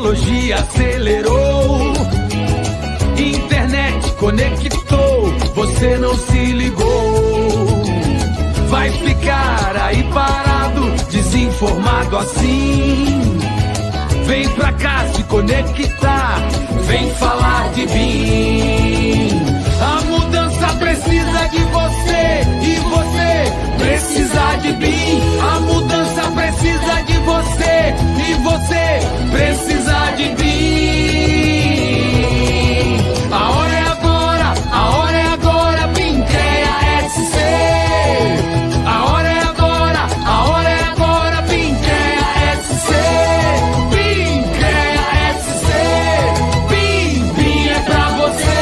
tecnologia acelerou, internet conectou, você não se ligou. Vai ficar aí parado, desinformado assim. Vem pra cá se conectar, vem falar de BIM. A mudança precisa de você e você precisa de BIM. A mudança precisa de você e você precisa de BIM. A hora é agora, a hora é agora, BIM CREA SC. A hora é agora, a hora é agora, BIM CREA SC. BIM CREA SC. BIM é pra você.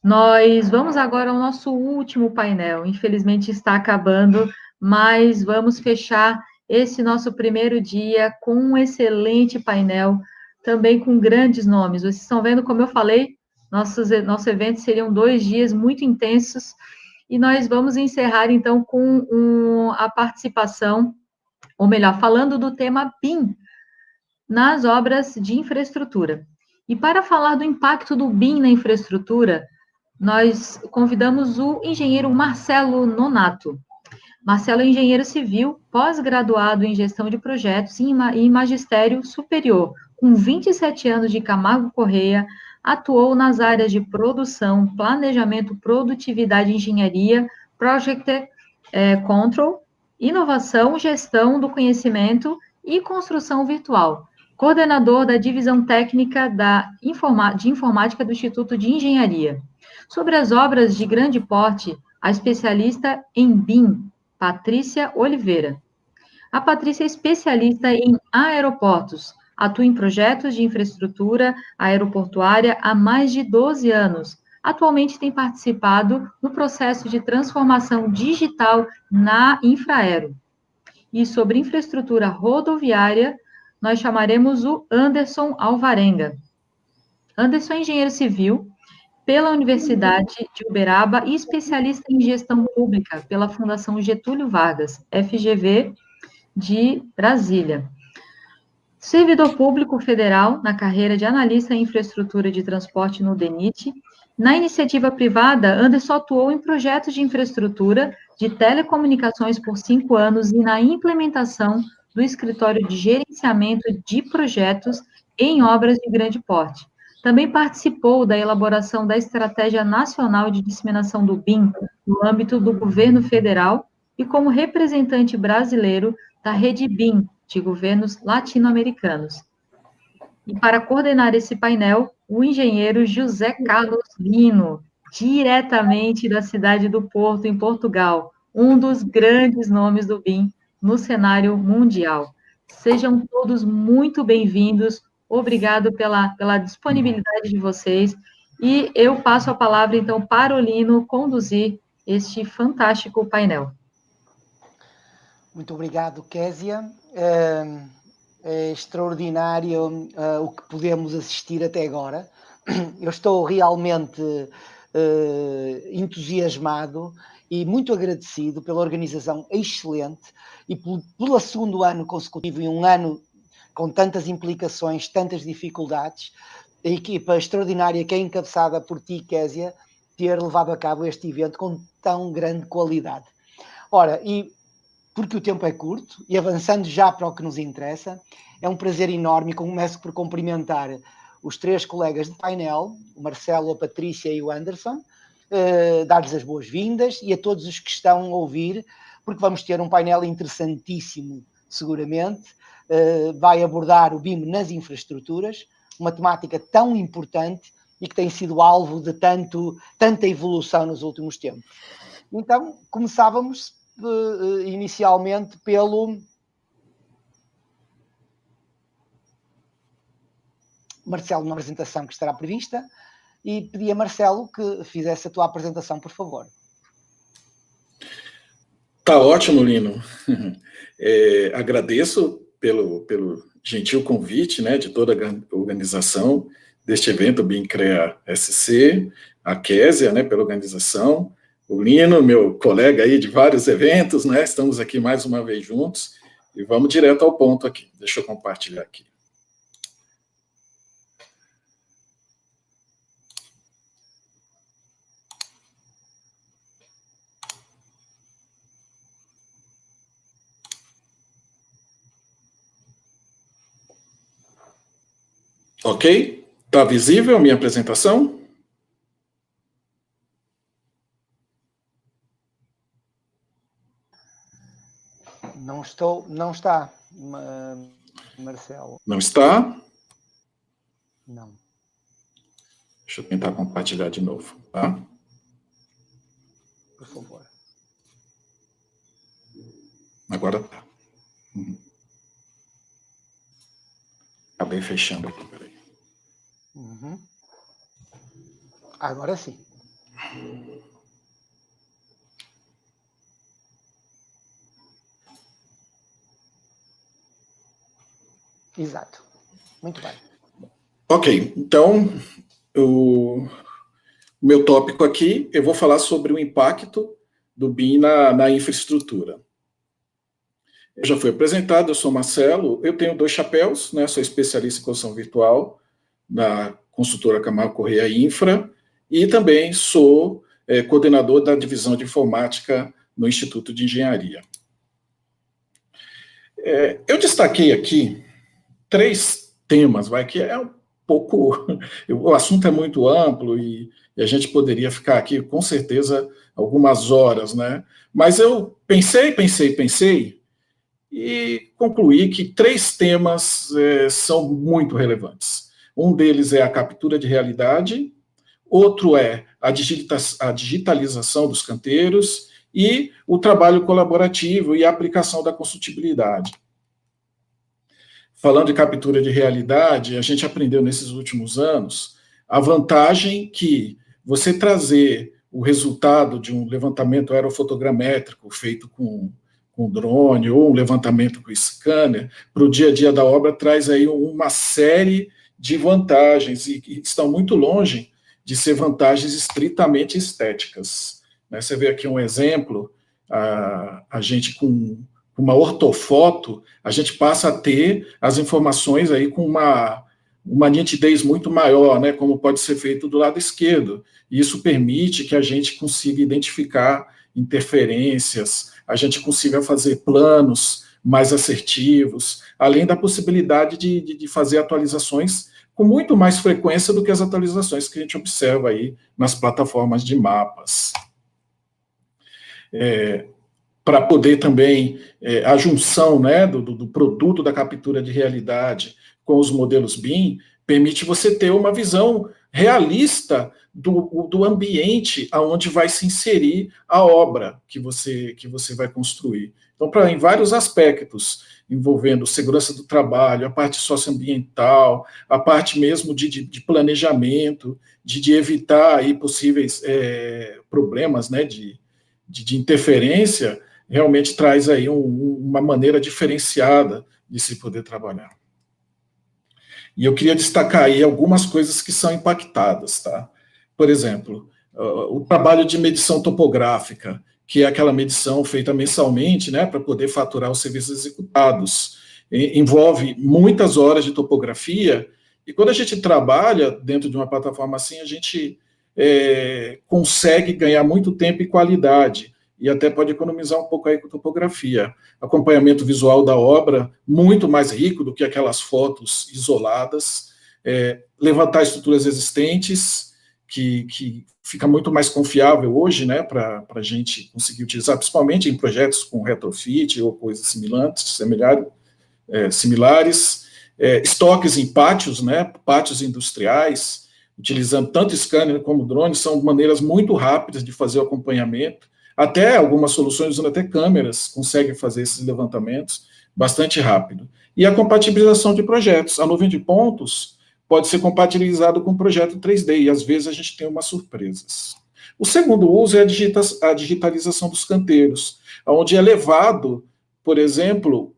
Nós vamos agora ao nosso último painel. Infelizmente está acabando, mas vamos fechar esse nosso primeiro dia com um excelente painel, também com grandes nomes. Vocês estão vendo, como eu falei, nosso evento seriam 2 dias muito intensos, e nós vamos encerrar, então, com a participação, ou melhor, falando do tema BIM nas obras de infraestrutura. E para falar do impacto do BIM na infraestrutura, nós convidamos o engenheiro Marcelo Nonato. Marcelo é engenheiro civil, pós-graduado em gestão de projetos e magistério superior. Com 27 anos de Camargo Corrêa, atuou nas áreas de produção, planejamento, produtividade, engenharia, project control, inovação, gestão do conhecimento e construção virtual. Coordenador da divisão técnica de informática do Instituto de Engenharia. Sobre as obras de grande porte, a especialista em BIM, Patrícia Oliveira. A Patrícia é especialista em aeroportos, atua em projetos de infraestrutura aeroportuária há mais de 12 anos. Atualmente tem participado no processo de transformação digital na Infraero. E sobre infraestrutura rodoviária, nós chamaremos o Anderson Alvarenga. Anderson é engenheiro civil pela Universidade de Uberaba e especialista em gestão pública pela Fundação Getúlio Vargas, FGV, de Brasília. Servidor público federal na carreira de analista em infraestrutura de transporte no DENIT. Na iniciativa privada, Anderson atuou em projetos de infraestrutura de telecomunicações por 5 anos e na implementação do escritório de gerenciamento de projetos em obras de grande porte. Também participou da elaboração da Estratégia Nacional de Disseminação do BIM no âmbito do governo federal e como representante brasileiro da Rede BIM de governos latino-americanos. E para coordenar esse painel, o engenheiro José Carlos Lino, diretamente da cidade do Porto, em Portugal, um dos grandes nomes do BIM no cenário mundial. Sejam todos muito bem-vindos. Obrigado pela disponibilidade de vocês. E eu passo a palavra, então, para o Lino conduzir este fantástico painel. Muito obrigado, Késia. É extraordinário o que podemos assistir até agora. Eu estou realmente entusiasmado e muito agradecido pela organização excelente e pelo segundo ano consecutivo, e um ano com tantas implicações, tantas dificuldades, a equipa extraordinária que é encabeçada por ti, Késia, ter levado a cabo este evento com tão grande qualidade. Ora, e porque o tempo é curto, e avançando já para o que nos interessa, é um prazer enorme, e começo por cumprimentar os 3 colegas de painel, o Marcelo, a Patrícia e o Anderson, dar-lhes as boas-vindas, e a todos os que estão a ouvir, porque vamos ter um painel interessantíssimo, seguramente. Vai abordar o BIM nas infraestruturas, uma temática tão importante e que tem sido alvo de tanta evolução nos últimos tempos. Então, começávamos inicialmente pelo Marcelo, uma apresentação que estará prevista, e pedi a Marcelo que fizesse a tua apresentação, por favor. Tá ótimo, Lino. Agradeço pelo gentil convite, né, de toda a organização deste evento BIM CREA SC, a Késia, né, pela organização, o Lino, meu colega aí de vários eventos, né, estamos aqui mais uma vez juntos, E vamos direto ao ponto aqui. Deixa eu compartilhar aqui. Ok? Está visível a minha apresentação? Não está, Marcelo. Não está? Não. Deixa eu tentar compartilhar de novo, tá? Por favor. Agora tá. Acabei fechando aqui, peraí. Uhum. Agora sim. Exato. Muito bem. Ok, então, o meu tópico aqui, eu vou falar sobre o impacto do BIM na infraestrutura. Eu já fui apresentado, eu sou Marcelo, eu tenho 2 chapéus, né, sou especialista em construção virtual da construtora Camargo Corrêa Infra, e também sou coordenador da divisão de informática no Instituto de Engenharia. Eu destaquei aqui 3 temas, que é um pouco... O assunto é muito amplo e a gente poderia ficar aqui, com certeza, algumas horas, né? Mas eu pensei e concluí que 3 temas são muito relevantes. Um deles é a captura de realidade, outro é a digitalização dos canteiros e o trabalho colaborativo e a aplicação da construtibilidade. Falando de captura de realidade, a gente aprendeu nesses últimos anos a vantagem que você trazer o resultado de um levantamento aerofotogramétrico feito com drone ou um levantamento com scanner para o dia a dia da obra traz aí uma série de vantagens e estão muito longe de ser vantagens estritamente estéticas. Você vê aqui um exemplo, a gente com uma ortofoto, a gente passa a ter as informações aí com uma nitidez muito maior, né, como pode ser feito do lado esquerdo. E isso permite que a gente consiga identificar interferências, a gente consiga fazer planos mais assertivos, além da possibilidade de fazer atualizações com muito mais frequência do que as atualizações que a gente observa aí nas plataformas de mapas. Para poder também, a junção, né, do produto da captura de realidade com os modelos BIM, permite você ter uma visão realista do ambiente aonde vai se inserir a obra que você vai construir. Então, em vários aspectos, envolvendo segurança do trabalho, a parte socioambiental, a parte mesmo de planejamento, de evitar aí possíveis problemas, né, de interferência, realmente traz aí uma maneira diferenciada de se poder trabalhar. E eu queria destacar aí algumas coisas que são impactadas, tá? Por exemplo, o trabalho de medição topográfica, que é aquela medição feita mensalmente, né, para poder faturar os serviços executados. Envolve muitas horas de topografia, e quando a gente trabalha dentro de uma plataforma assim, a gente consegue ganhar muito tempo e qualidade, e até pode economizar um pouco aí com topografia. Acompanhamento visual da obra, muito mais rico do que aquelas fotos isoladas, levantar estruturas existentes, que fica muito mais confiável hoje, né, para a gente conseguir utilizar, principalmente em projetos com retrofit ou coisas similares, estoques em pátios, né, pátios industriais, utilizando tanto scanner como drone, são maneiras muito rápidas de fazer o acompanhamento. Até algumas soluções usando até câmeras conseguem fazer esses levantamentos bastante rápido. E a compatibilização de projetos. A nuvem de pontos pode ser compatibilizado com o projeto 3D, e às vezes a gente tem umas surpresas. O segundo uso é a digitalização dos canteiros, onde é levado, por exemplo,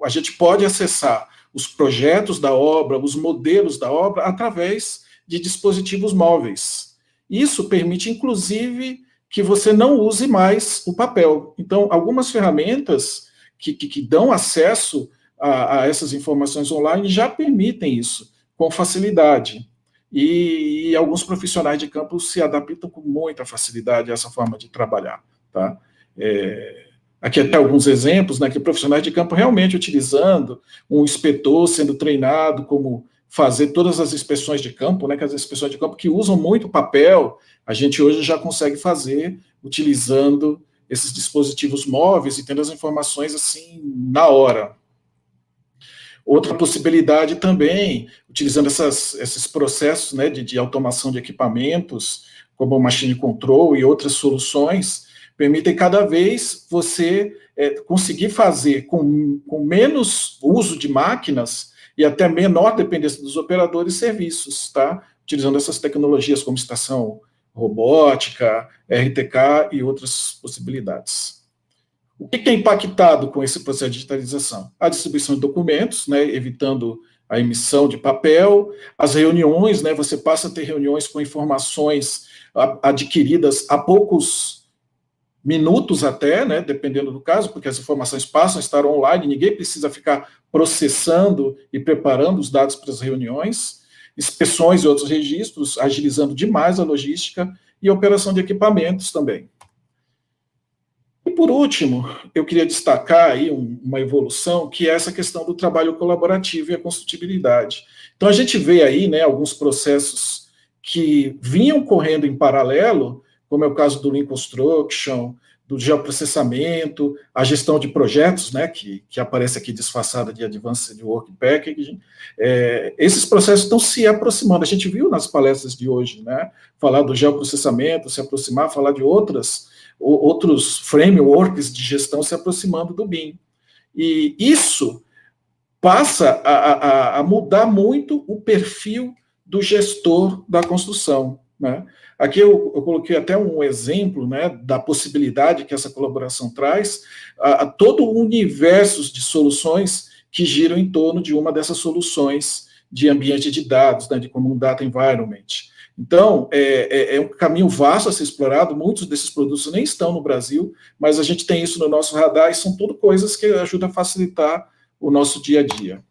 a gente pode acessar os projetos da obra, os modelos da obra, através de dispositivos móveis. Isso permite, inclusive, que você não use mais o papel. Então, algumas ferramentas que dão acesso a essas informações online já permitem isso com facilidade. E alguns profissionais de campo se adaptam com muita facilidade a essa forma de trabalhar. Tá? Aqui até alguns exemplos, né, que profissionais de campo realmente utilizando um inspetor sendo treinado como fazer todas as inspeções de campo, né, que as inspeções de campo que usam muito papel, a gente hoje já consegue fazer utilizando esses dispositivos móveis e tendo as informações assim na hora. Outra possibilidade também, utilizando esses processos, né, de automação de equipamentos, como o Machine Control e outras soluções, permitem cada vez você conseguir fazer com menos uso de máquinas e até menor dependência dos operadores serviços, tá? Utilizando essas tecnologias como estação robótica, RTK e outras possibilidades. O que é impactado com esse processo de digitalização? A distribuição de documentos, né, evitando a emissão de papel, as reuniões, né, você passa a ter reuniões com informações adquiridas há poucos minutos até, né, dependendo do caso, porque as informações passam a estar online, ninguém precisa ficar processando e preparando os dados para as reuniões, inspeções e outros registros, agilizando demais a logística e a operação de equipamentos também. E por último, eu queria destacar aí uma evolução, que é essa questão do trabalho colaborativo e a construtibilidade. Então a gente vê aí, né, alguns processos que vinham correndo em paralelo, como é o caso do Lean Construction, do geoprocessamento, a gestão de projetos, né, que aparece aqui disfarçada de Advanced Work Packaging. Esses processos estão se aproximando. A gente viu nas palestras de hoje, né, falar do geoprocessamento, se aproximar, falar de outros frameworks de gestão se aproximando do BIM. E isso passa a mudar muito o perfil do gestor da construção, né? Aqui eu coloquei até um exemplo, né, da possibilidade que essa colaboração traz a todo o universo de soluções que giram em torno de uma dessas soluções de ambiente de dados, né, de Common Data Environment. Então, é um caminho vasto a ser explorado, muitos desses produtos nem estão no Brasil, mas a gente tem isso no nosso radar e são tudo coisas que ajudam a facilitar o nosso dia a dia.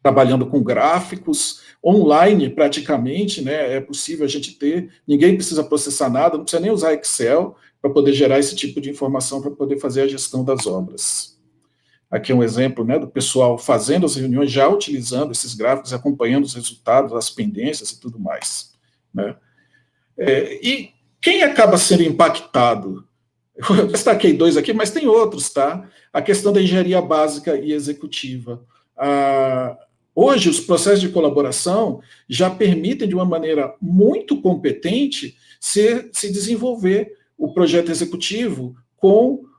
Trabalhando com gráficos, online praticamente, né, é possível a gente ter, ninguém precisa processar nada, não precisa nem usar Excel para poder gerar esse tipo de informação para poder fazer a gestão das obras. Aqui é um exemplo, né, do pessoal fazendo as reuniões, já utilizando esses gráficos, acompanhando os resultados, as pendências e tudo mais, né. E quem acaba sendo impactado? Eu destaquei 2 aqui, mas tem outros, tá? A questão da engenharia básica e executiva. Hoje, os processos de colaboração já permitem, de uma maneira muito competente, se desenvolver o projeto executivo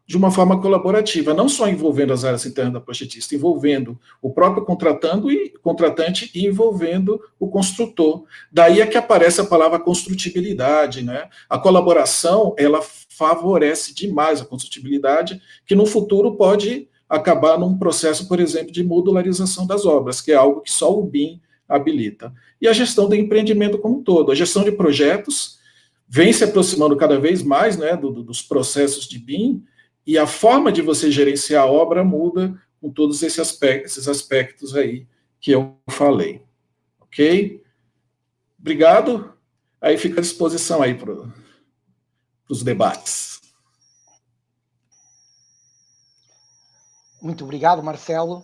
de uma forma colaborativa, não só envolvendo as áreas internas da projetista, envolvendo o próprio contratante e envolvendo o construtor. Daí é que aparece a palavra construtibilidade, né? A colaboração, ela favorece demais a construtibilidade, que no futuro pode acabar num processo, por exemplo, de modularização das obras, que é algo que só o BIM habilita. E a gestão do empreendimento como um todo. A gestão de projetos vem se aproximando cada vez mais, né, dos processos de BIM, e a forma de você gerenciar a obra muda com todos esses aspectos aí que eu falei. Ok? Obrigado. Aí fica à disposição aí para os debates. Muito obrigado, Marcelo.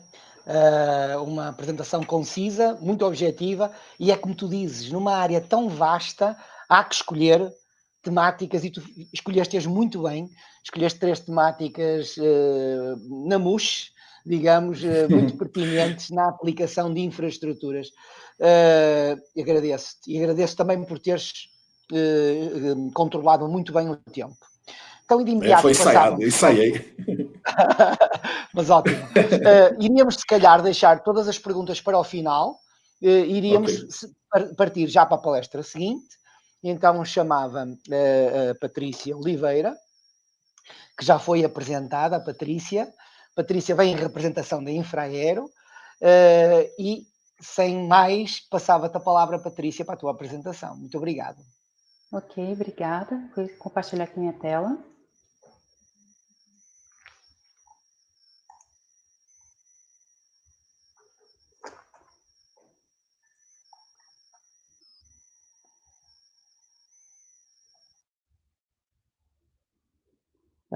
Uma apresentação concisa, muito objetiva, e é como tu dizes, numa área tão vasta, há que escolher temáticas, e tu escolheste-as muito bem, escolheste 3 temáticas na mousse, digamos, muito pertinentes na aplicação de infraestruturas. Agradeço-te, e agradeço também por teres controlado muito bem o tempo. Então, de imediato... Foi ensaiado, eu ensaiei. Mas ótimo. Iríamos, se calhar, deixar todas as perguntas para o final. Iríamos partir já para a palestra seguinte. Então, chamava a Patrícia Oliveira, que já foi apresentada, a Patrícia. Patrícia vem em representação da Infraero. E, sem mais, passava-te a palavra, Patrícia, para a tua apresentação. Muito obrigado. Ok, obrigada. Vou compartilhar aqui minha tela.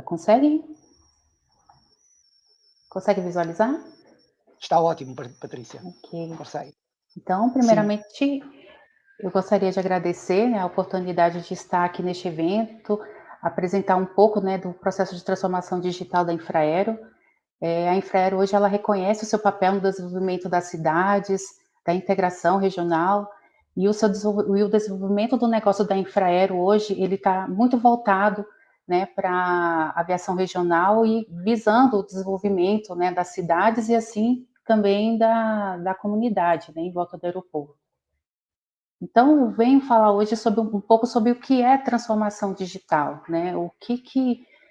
Conseguem? Consegue visualizar? Está ótimo, Patrícia. Ok. Consegue. Então, primeiramente, eu gostaria de agradecer, né, a oportunidade de estar aqui neste evento, apresentar um pouco, né, do processo de transformação digital da Infraero. A Infraero hoje ela reconhece o seu papel no desenvolvimento das cidades, da integração regional, e o desenvolvimento do negócio da Infraero hoje ele está muito voltado, né, para a aviação regional e visando o desenvolvimento, né, das cidades e assim também da comunidade, né, em volta do aeroporto. Então, eu venho falar hoje um pouco sobre o que é transformação digital, né?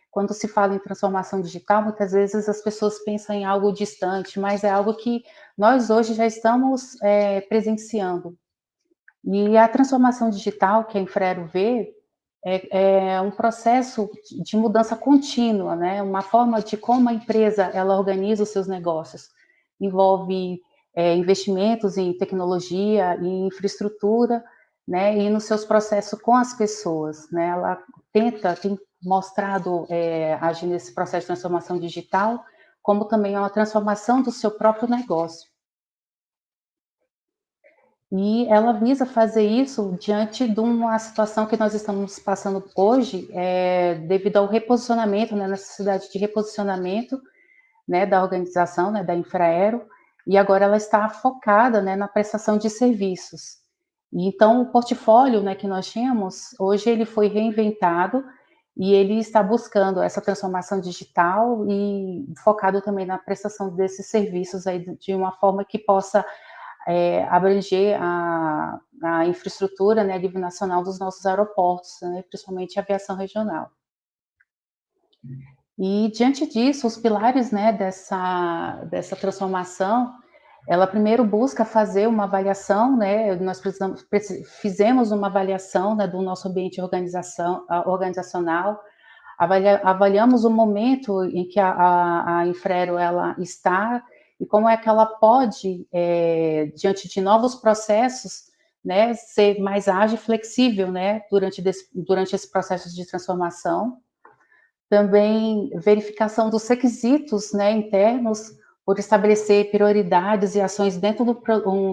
Quando se fala em transformação digital, muitas vezes as pessoas pensam em algo distante, mas é algo que nós hoje já estamos presenciando. E a transformação digital que a Infraero vê é um processo de mudança contínua, né? Uma forma de como a empresa ela organiza os seus negócios. Envolve investimentos em tecnologia, em infraestrutura, né? E nos seus processos com as pessoas, né? Ela tem mostrado agir nesse processo de transformação digital, como também uma transformação do seu próprio negócio. E ela visa fazer isso diante de uma situação que nós estamos passando hoje, devido ao reposicionamento, né, necessidade de reposicionamento, né, da organização, né, da Infraero, e agora ela está focada, né, na prestação de serviços. E então, o portfólio, né, que nós tínhamos, hoje ele foi reinventado e ele está buscando essa transformação digital e focado também na prestação desses serviços aí de uma forma que possa abranger a infraestrutura, né, a nível nacional dos nossos aeroportos, né, principalmente a aviação regional. E diante disso, os pilares, né, dessa transformação, ela primeiro busca fazer uma avaliação, né, nós fizemos uma avaliação, né, do nosso ambiente organizacional, avaliamos o momento em que a Infraero ela está e como é que ela pode, diante de novos processos, né, ser mais ágil e flexível, né, durante esse processo de transformação. Também verificação dos requisitos, né, internos, por estabelecer prioridades e ações dentro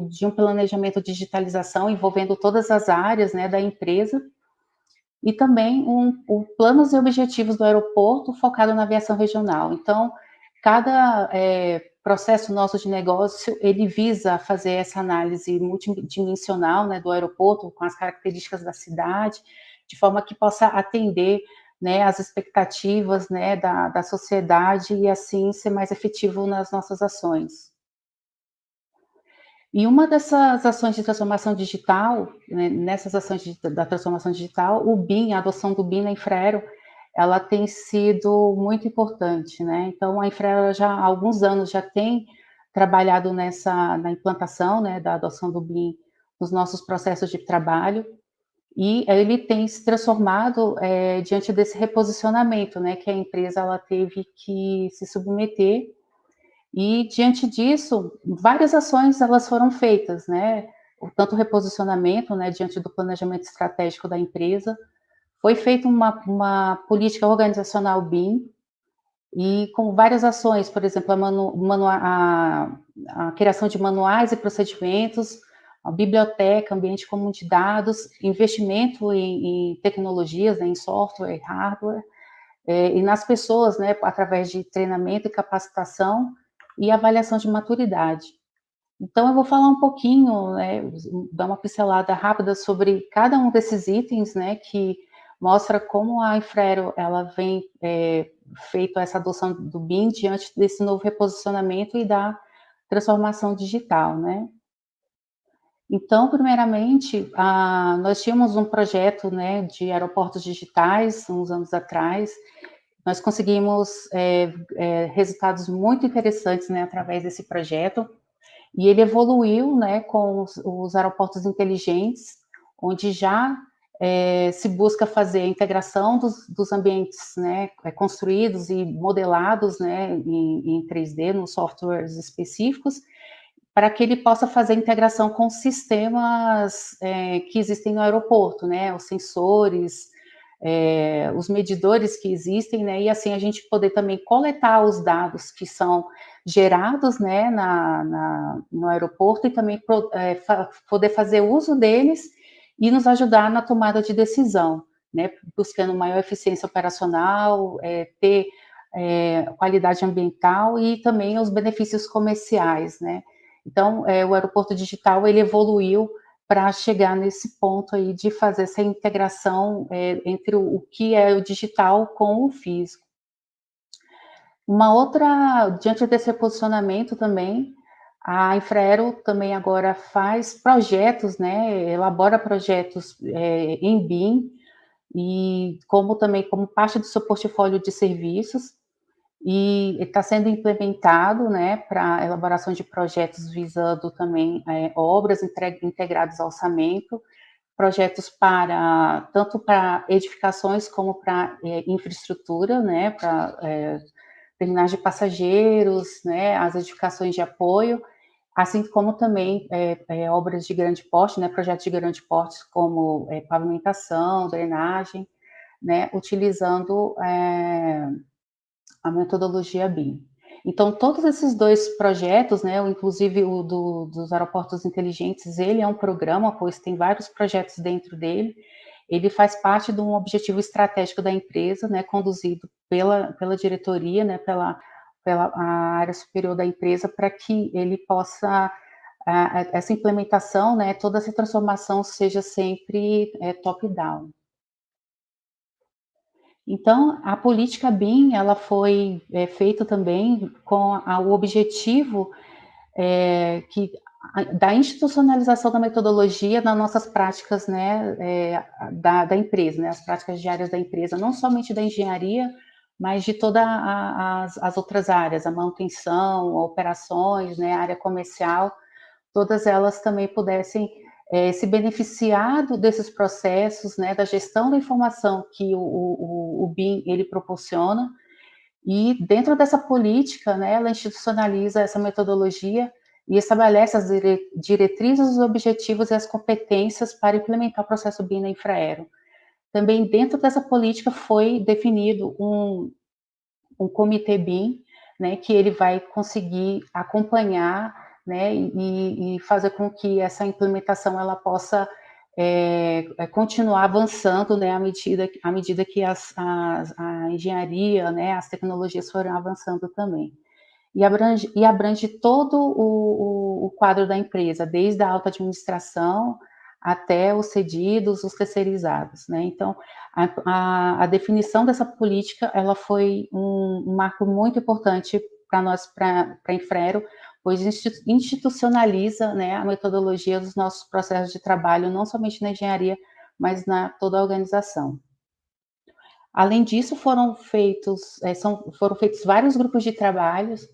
de um planejamento de digitalização envolvendo todas as áreas, né, da empresa. E também planos e objetivos do aeroporto focado na aviação regional. Então, cada processo nosso de negócio, ele visa fazer essa análise multidimensional, né, do aeroporto, com as características da cidade, de forma que possa atender, né, as expectativas, né, da sociedade e assim ser mais efetivo nas nossas ações. E uma dessas ações de transformação digital, né, nessas ações da transformação digital, o BIM, a adoção do BIM na Infraero, ela tem sido muito importante, né? Então, a Infraero já há alguns anos já tem trabalhado na implantação, né, da adoção do BIM nos nossos processos de trabalho, e ele tem se transformado diante desse reposicionamento, né, que a empresa ela teve que se submeter. E diante disso, várias ações elas foram feitas, né? Tanto o reposicionamento, né, diante do planejamento estratégico da empresa, foi feita uma política organizacional BIM e com várias ações, por exemplo, a criação de manuais e procedimentos, a biblioteca, ambiente comum de dados, investimento em tecnologias, né, em software, hardware, e nas pessoas, né, através de treinamento e capacitação e avaliação de maturidade. Então, eu vou falar um pouquinho, né, dar uma pincelada rápida sobre cada um desses itens, né, que mostra como a Infraero, ela vem feito essa adoção do BIM diante desse novo reposicionamento e da transformação digital, né. Então, primeiramente, nós tínhamos um projeto, né, de aeroportos digitais, uns anos atrás. Nós conseguimos resultados muito interessantes, né, através desse projeto, e ele evoluiu, né, com os aeroportos inteligentes, onde já se busca fazer a integração dos ambientes, né, construídos e modelados, né, em 3D, nos softwares específicos, para que ele possa fazer a integração com sistemas que existem no aeroporto, né, os sensores, os medidores que existem, né, e assim a gente poder também coletar os dados que são gerados, né, no aeroporto e também poder fazer uso deles e nos ajudar na tomada de decisão, né, buscando maior eficiência operacional, ter qualidade ambiental e também os benefícios comerciais, né. Então, o aeroporto digital, ele evoluiu para chegar nesse ponto aí de fazer essa integração entre o que é o digital com o físico. Diante desse posicionamento também, a Infraero também agora faz projetos, né, elabora projetos em BIM, e como parte do seu portfólio de serviços, e está sendo implementado, né, para elaboração de projetos visando também obras integradas ao orçamento, projetos tanto para edificações como para infraestrutura, né, para terminais de passageiros, né, as edificações de apoio, assim como também obras de grande porte, né, projetos de grande porte como pavimentação, drenagem, né, utilizando a metodologia BIM. Então, todos esses dois projetos, né, inclusive o dos aeroportos inteligentes, ele é um programa, pois tem vários projetos dentro dele, ele faz parte de um objetivo estratégico da empresa, né, conduzido pela diretoria, né, pela a área superior da empresa, para que ele possa, essa implementação, né, toda essa transformação seja sempre top-down. Então, a política BIM, ela foi feita também com o objetivo da institucionalização da metodologia nas nossas práticas, né, da empresa, né, as práticas diárias da empresa, não somente da engenharia, mas de todas as outras áreas, a manutenção, operações, né, a área comercial, todas elas também pudessem se beneficiar desses processos, né, da gestão da informação que o BIM ele proporciona, e dentro dessa política, né, ela institucionaliza essa metodologia e estabelece as diretrizes, os objetivos e as competências para implementar o processo BIM na Infraero. Também dentro dessa política foi definido um comitê BIM, né, que ele vai conseguir acompanhar, né, e fazer com que essa implementação ela possa continuar avançando, né, à medida que a engenharia, né, as tecnologias forem avançando também. E abrange todo o quadro da empresa, desde a alta administração até os cedidos, os terceirizados, né? Então, a definição dessa política, ela foi um marco muito importante para nós, para a Infraero, pois institucionaliza, né, a metodologia dos nossos processos de trabalho, não somente na engenharia, mas na toda a organização. Além disso, foram feitos vários grupos de trabalhos,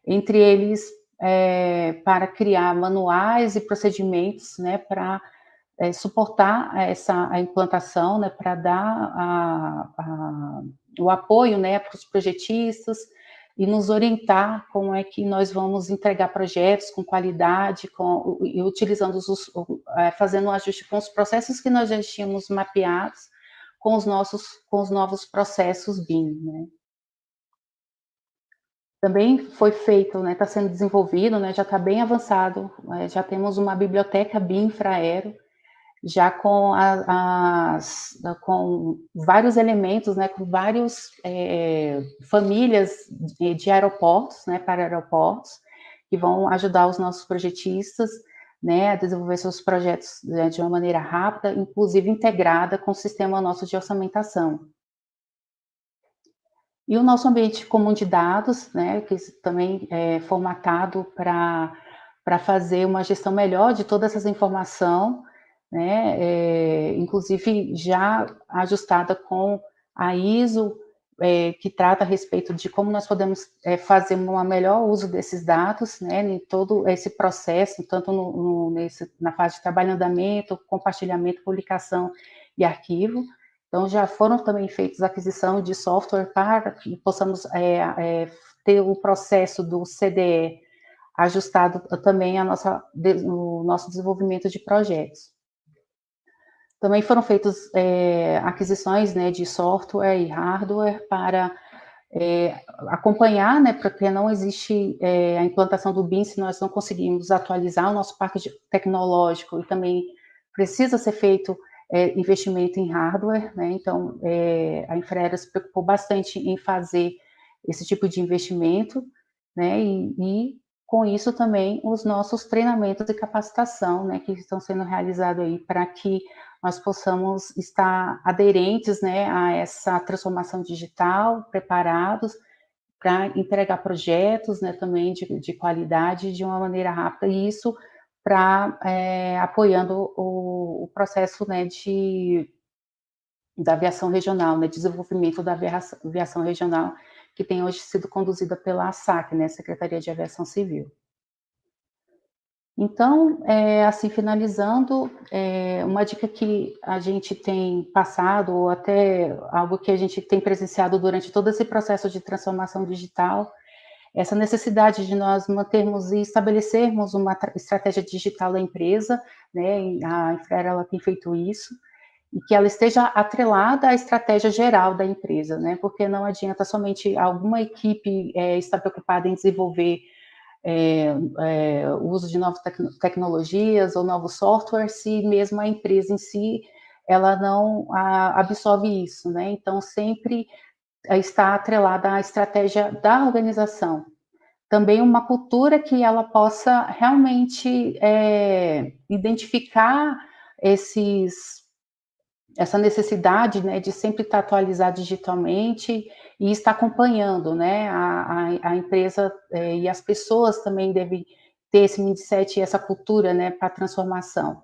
entre eles para criar manuais e procedimentos, né, para suportar a implantação, né, para dar o apoio, né, para os projetistas e nos orientar como é que nós vamos entregar projetos com qualidade, e utilizando fazendo um ajuste com os processos que nós já tínhamos mapeados com os novos processos BIM, né. Também foi feito, né, está sendo desenvolvido, né, já está bem avançado, já temos uma biblioteca BIM Infraero, já com com vários elementos, né, com várias famílias de aeroportos, né, para aeroportos, que vão ajudar os nossos projetistas, né, a desenvolver seus projetos, né, de uma maneira rápida, inclusive integrada com o sistema nosso de orçamentação. E o nosso ambiente comum de dados, né, que também é formatado para fazer uma gestão melhor de toda essa informação, né, inclusive já ajustada com a ISO, que trata a respeito de como nós podemos fazer um melhor uso desses dados, né, em todo esse processo, tanto na fase de trabalho em andamento, compartilhamento, publicação e arquivo. Então, já foram também feitas aquisição de software para que possamos ter o processo do CDE ajustado também no nosso desenvolvimento de projetos. Também foram feitas aquisições, né, de software e hardware para acompanhar, né, porque não existe a implantação do BIM se nós não conseguimos atualizar o nosso parque tecnológico, e também precisa ser feito investimento em hardware, né, então a Infraero se preocupou bastante em fazer esse tipo de investimento, né, e com isso também os nossos treinamentos de capacitação, né, que estão sendo realizados aí para que nós possamos estar aderentes, né, a essa transformação digital, preparados para entregar projetos, né, também de qualidade de uma maneira rápida, e isso para apoiando o processo, né, da aviação regional, né, desenvolvimento da aviação regional, que tem hoje sido conduzida pela ASAC, né, Secretaria de Aviação Civil. Então, assim, finalizando, uma dica que a gente tem passado, ou até algo que a gente tem presenciado durante todo esse processo de transformação digital, essa necessidade de nós mantermos e estabelecermos uma estratégia digital da empresa, né, a Infraero, ela tem feito isso, e que ela esteja atrelada à estratégia geral da empresa, né, porque não adianta somente alguma equipe estar preocupada em desenvolver o uso de novas tecnologias ou novos softwares, se mesmo a empresa em si, ela não absorve isso, né? Então, sempre está atrelada à estratégia da organização. Também uma cultura que ela possa realmente identificar essa necessidade, né, de sempre estar atualizado digitalmente e estar acompanhando, né, a empresa e as pessoas também devem ter esse mindset e essa cultura, né, para a transformação.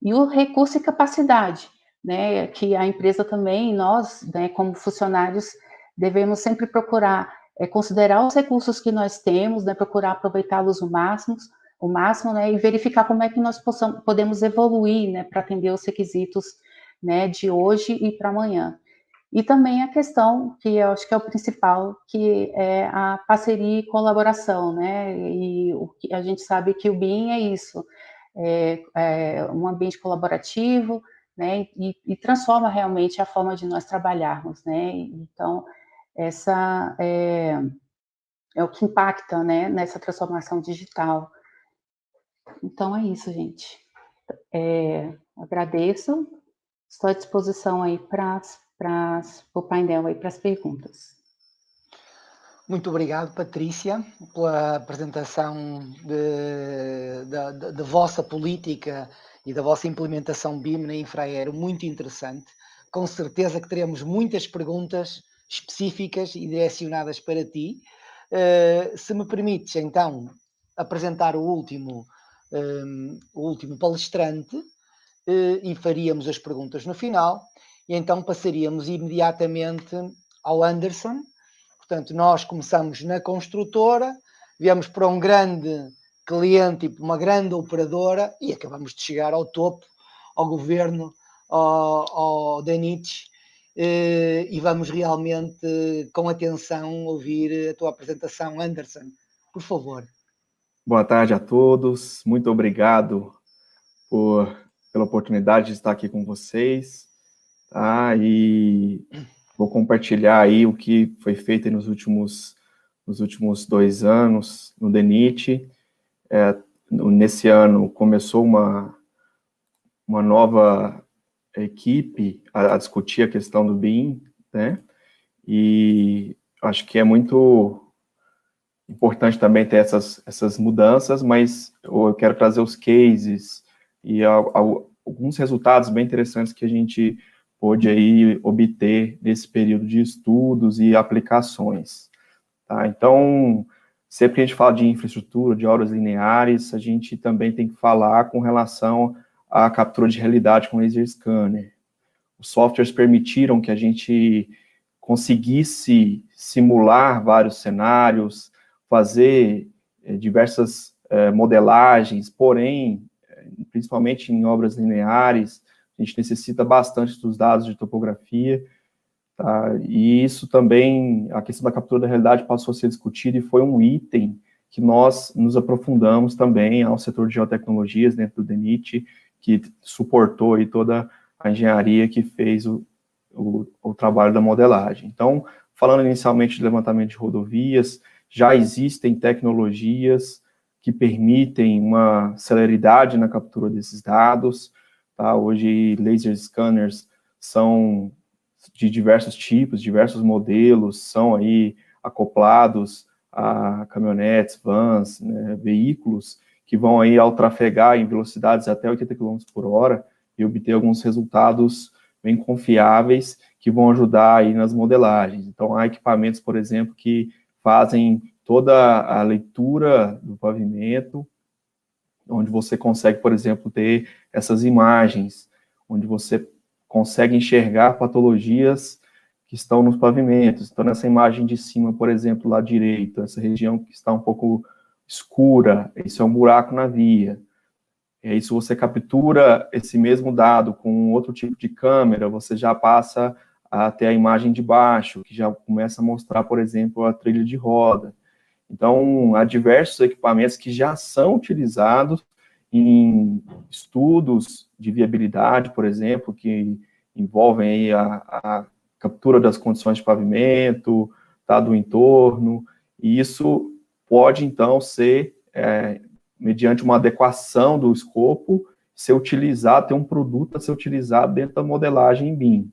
E o recurso e capacidade, né, que a empresa também, nós, né, como funcionários, devemos sempre procurar considerar os recursos que nós temos, né, procurar aproveitá-los o máximo, né, e verificar como é que nós podemos evoluir, né, para atender os requisitos, né, de hoje e para amanhã. E também a questão, que eu acho que é o principal, que é a parceria e colaboração, né, e a gente sabe que o BIM é isso, um ambiente colaborativo, né, e transforma realmente a forma de nós trabalharmos, né, então, essa é o que impacta, né, nessa transformação digital. Então, é isso, gente. Agradeço. Estou à disposição aí para o painel aí para as perguntas. Muito obrigado, Patrícia, pela apresentação da vossa política e da vossa implementação BIM na Infraero, muito interessante. Com certeza que teremos muitas perguntas específicas e direcionadas para ti. Se me permites, então, apresentar o último palestrante, e faríamos as perguntas no final, e então passaríamos imediatamente ao Anderson. Portanto, nós começamos na construtora, viemos para um grande cliente e uma grande operadora, e acabamos de chegar ao topo, ao governo, ao DENIT, e vamos realmente, com atenção, ouvir a tua apresentação. Anderson, por favor. Boa tarde a todos, muito obrigado pela oportunidade de estar aqui com vocês, tá? E vou compartilhar aí o que foi feito nos últimos 2 anos no DENIT. Nesse ano começou uma nova equipe a discutir a questão do BIM, né? E acho que é muito importante também ter essas mudanças, mas eu quero trazer os cases e alguns resultados bem interessantes que a gente pôde aí obter nesse período de estudos e aplicações. Tá? Então, sempre que a gente fala de infraestrutura, de obras lineares, a gente também tem que falar com relação à captura de realidade com laser scanner. Os softwares permitiram que a gente conseguisse simular vários cenários, fazer diversas modelagens, porém, principalmente em obras lineares, a gente necessita bastante dos dados de topografia, tá? E isso também, a questão da captura da realidade passou a ser discutida e foi um item que nós nos aprofundamos também ao setor de geotecnologias dentro do DENIT, que suportou aí toda a a engenharia que fez o trabalho da modelagem. Então, falando inicialmente de levantamento de rodovias, já existem tecnologias que permitem uma celeridade na captura desses dados, tá? Hoje, laser scanners são de diversos tipos, diversos modelos, são aí acoplados a caminhonetes, vans, né, veículos que vão aí ao trafegar em velocidades até 80 km por hora e obter alguns resultados bem confiáveis que vão ajudar aí nas modelagens. Então, há equipamentos, por exemplo, que fazem toda a leitura do pavimento, onde você consegue, por exemplo, ter essas imagens, onde você consegue enxergar patologias que estão nos pavimentos. Então, nessa imagem de cima, por exemplo, lá direito, essa região que está um pouco escura, isso é um buraco na via. E aí, se você captura esse mesmo dado com outro tipo de câmera, você já passa a ter a imagem de baixo, que já começa a mostrar, por exemplo, a trilha de roda. Então, há diversos equipamentos que já são utilizados em estudos de viabilidade, por exemplo, que envolvem aí a captura das condições de pavimento, tá, do entorno, e isso pode, então, ser, mediante uma adequação do escopo, ser utilizado, ter um produto a ser utilizado dentro da modelagem em BIM.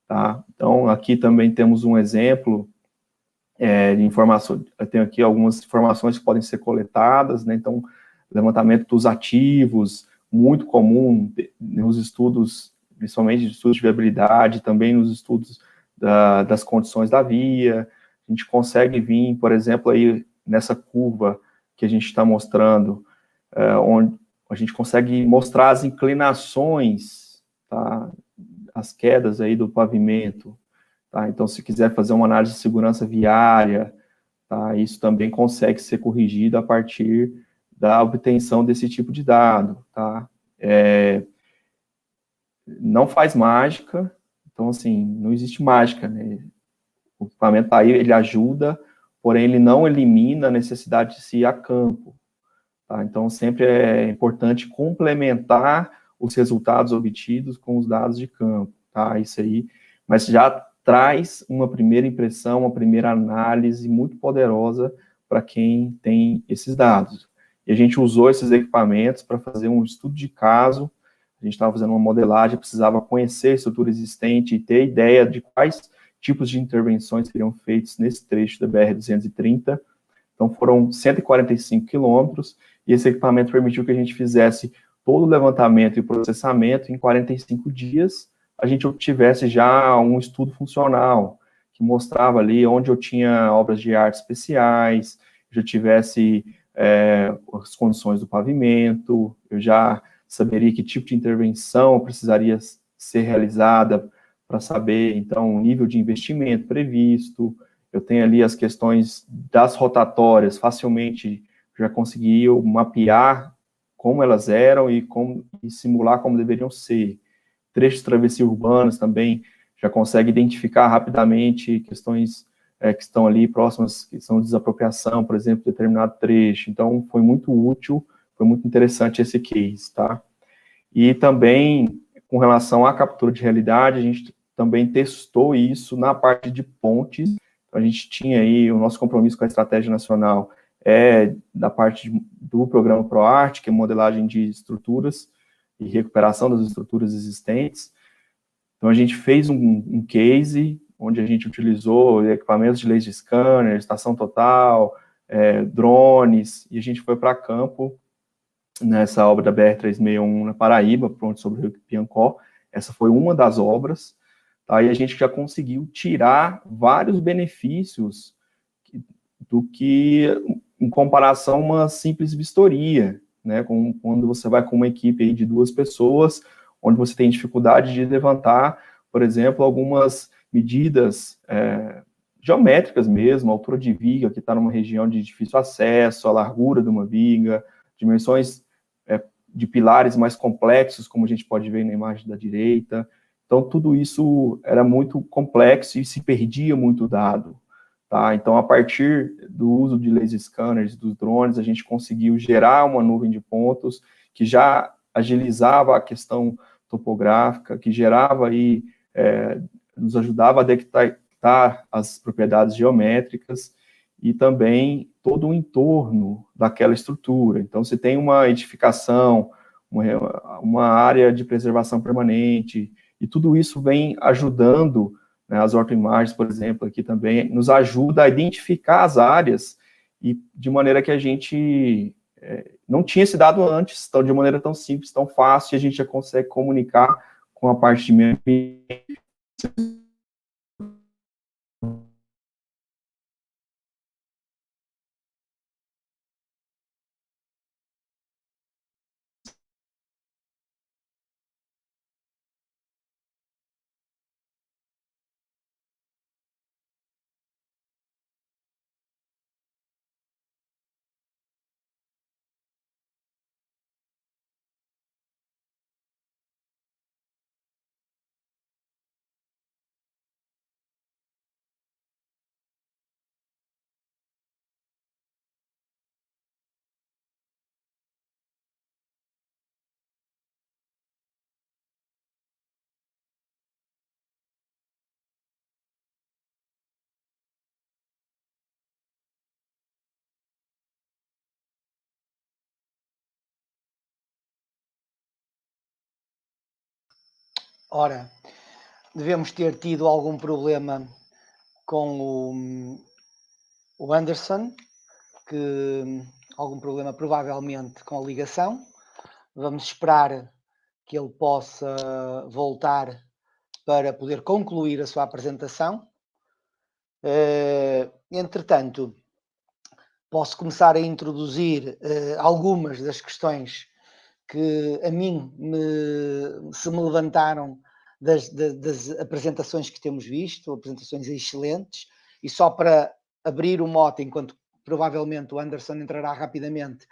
Tá? Então, aqui também temos um exemplo de informação, eu tenho aqui algumas informações que podem ser coletadas, né? Então, levantamento dos ativos, muito comum nos estudos, principalmente de estudos de viabilidade, também nos estudos das condições da via. A gente consegue vir, por exemplo, aí nessa curva que a gente está mostrando, onde a gente consegue mostrar as inclinações, tá? As quedas aí do pavimento. Tá? Então, se quiser fazer uma análise de segurança viária, tá? Isso também consegue ser corrigido a partir da obtenção desse tipo de dado. Tá? Não faz mágica, então, assim, não existe mágica, né? O equipamento está aí, ele ajuda, porém, ele não elimina a necessidade de se ir a campo. Tá? Então, sempre é importante complementar os resultados obtidos com os dados de campo. Tá? Isso aí, mas já traz uma primeira impressão, uma primeira análise muito poderosa para quem tem esses dados. E a gente usou esses equipamentos para fazer um estudo de caso, a gente estava fazendo uma modelagem, precisava conhecer a estrutura existente e ter ideia de quais tipos de intervenções seriam feitos nesse trecho da BR-230. Então, foram 145 quilômetros, e esse equipamento permitiu que a gente fizesse todo o levantamento e processamento em 45 dias, a gente obtivesse já um estudo funcional, que mostrava ali onde eu tinha obras de arte especiais, já tivesse as condições do pavimento, eu já saberia que tipo de intervenção precisaria ser realizada para saber, então, o nível de investimento previsto. Eu tenho ali as questões das rotatórias, facilmente já consegui mapear como elas eram e simular como deveriam ser. Trechos de travessia urbanos também já consegue identificar rapidamente questões que estão ali próximas, que são de desapropriação, por exemplo, de determinado trecho. Então, foi muito útil, foi muito interessante esse case, tá? E também, com relação à captura de realidade, a gente também testou isso na parte de pontes. Então, a gente tinha aí o nosso compromisso com a Estratégia Nacional da parte do programa ProArt, que é modelagem de estruturas e recuperação das estruturas existentes. Então, a gente fez um case onde a gente utilizou equipamentos de laser scanner, estação total, drones, e a gente foi para campo nessa obra da BR-361 na Paraíba, pronto, sobre o Rio Piancó. Essa foi uma das obras, tá? E a gente já conseguiu tirar vários benefícios do que, em comparação a uma simples vistoria, né? Quando você vai com uma equipe aí de 2 pessoas, onde você tem dificuldade de levantar, por exemplo, algumas medidas geométricas mesmo, a altura de viga, que está numa região de difícil acesso, a largura de uma viga, dimensões de pilares mais complexos, como a gente pode ver na imagem da direita. Então, tudo isso era muito complexo e se perdia muito dado. Tá? Então, a partir do uso de laser scanners, dos drones, a gente conseguiu gerar uma nuvem de pontos que já agilizava a questão topográfica, que gerava aí, nos ajudava a detectar as propriedades geométricas e também todo o entorno daquela estrutura. Então, se tem uma edificação, uma área de preservação permanente, e tudo isso vem ajudando, né, as ortoimagens, por exemplo, aqui também, nos ajuda a identificar as áreas, e de maneira que a gente não tinha esse dado antes, então, de maneira tão simples, tão fácil, a gente já consegue comunicar com a parte de meio ambiente. Ora, devemos ter tido algum problema com o Anderson, que algum problema provavelmente com a ligação. Vamos esperar que ele possa voltar para poder concluir a sua apresentação. Entretanto, posso começar a introduzir algumas das questões que a mim se me levantaram das apresentações que temos visto, apresentações excelentes, e só para abrir o mote, enquanto provavelmente o Anderson entrará rapidamente,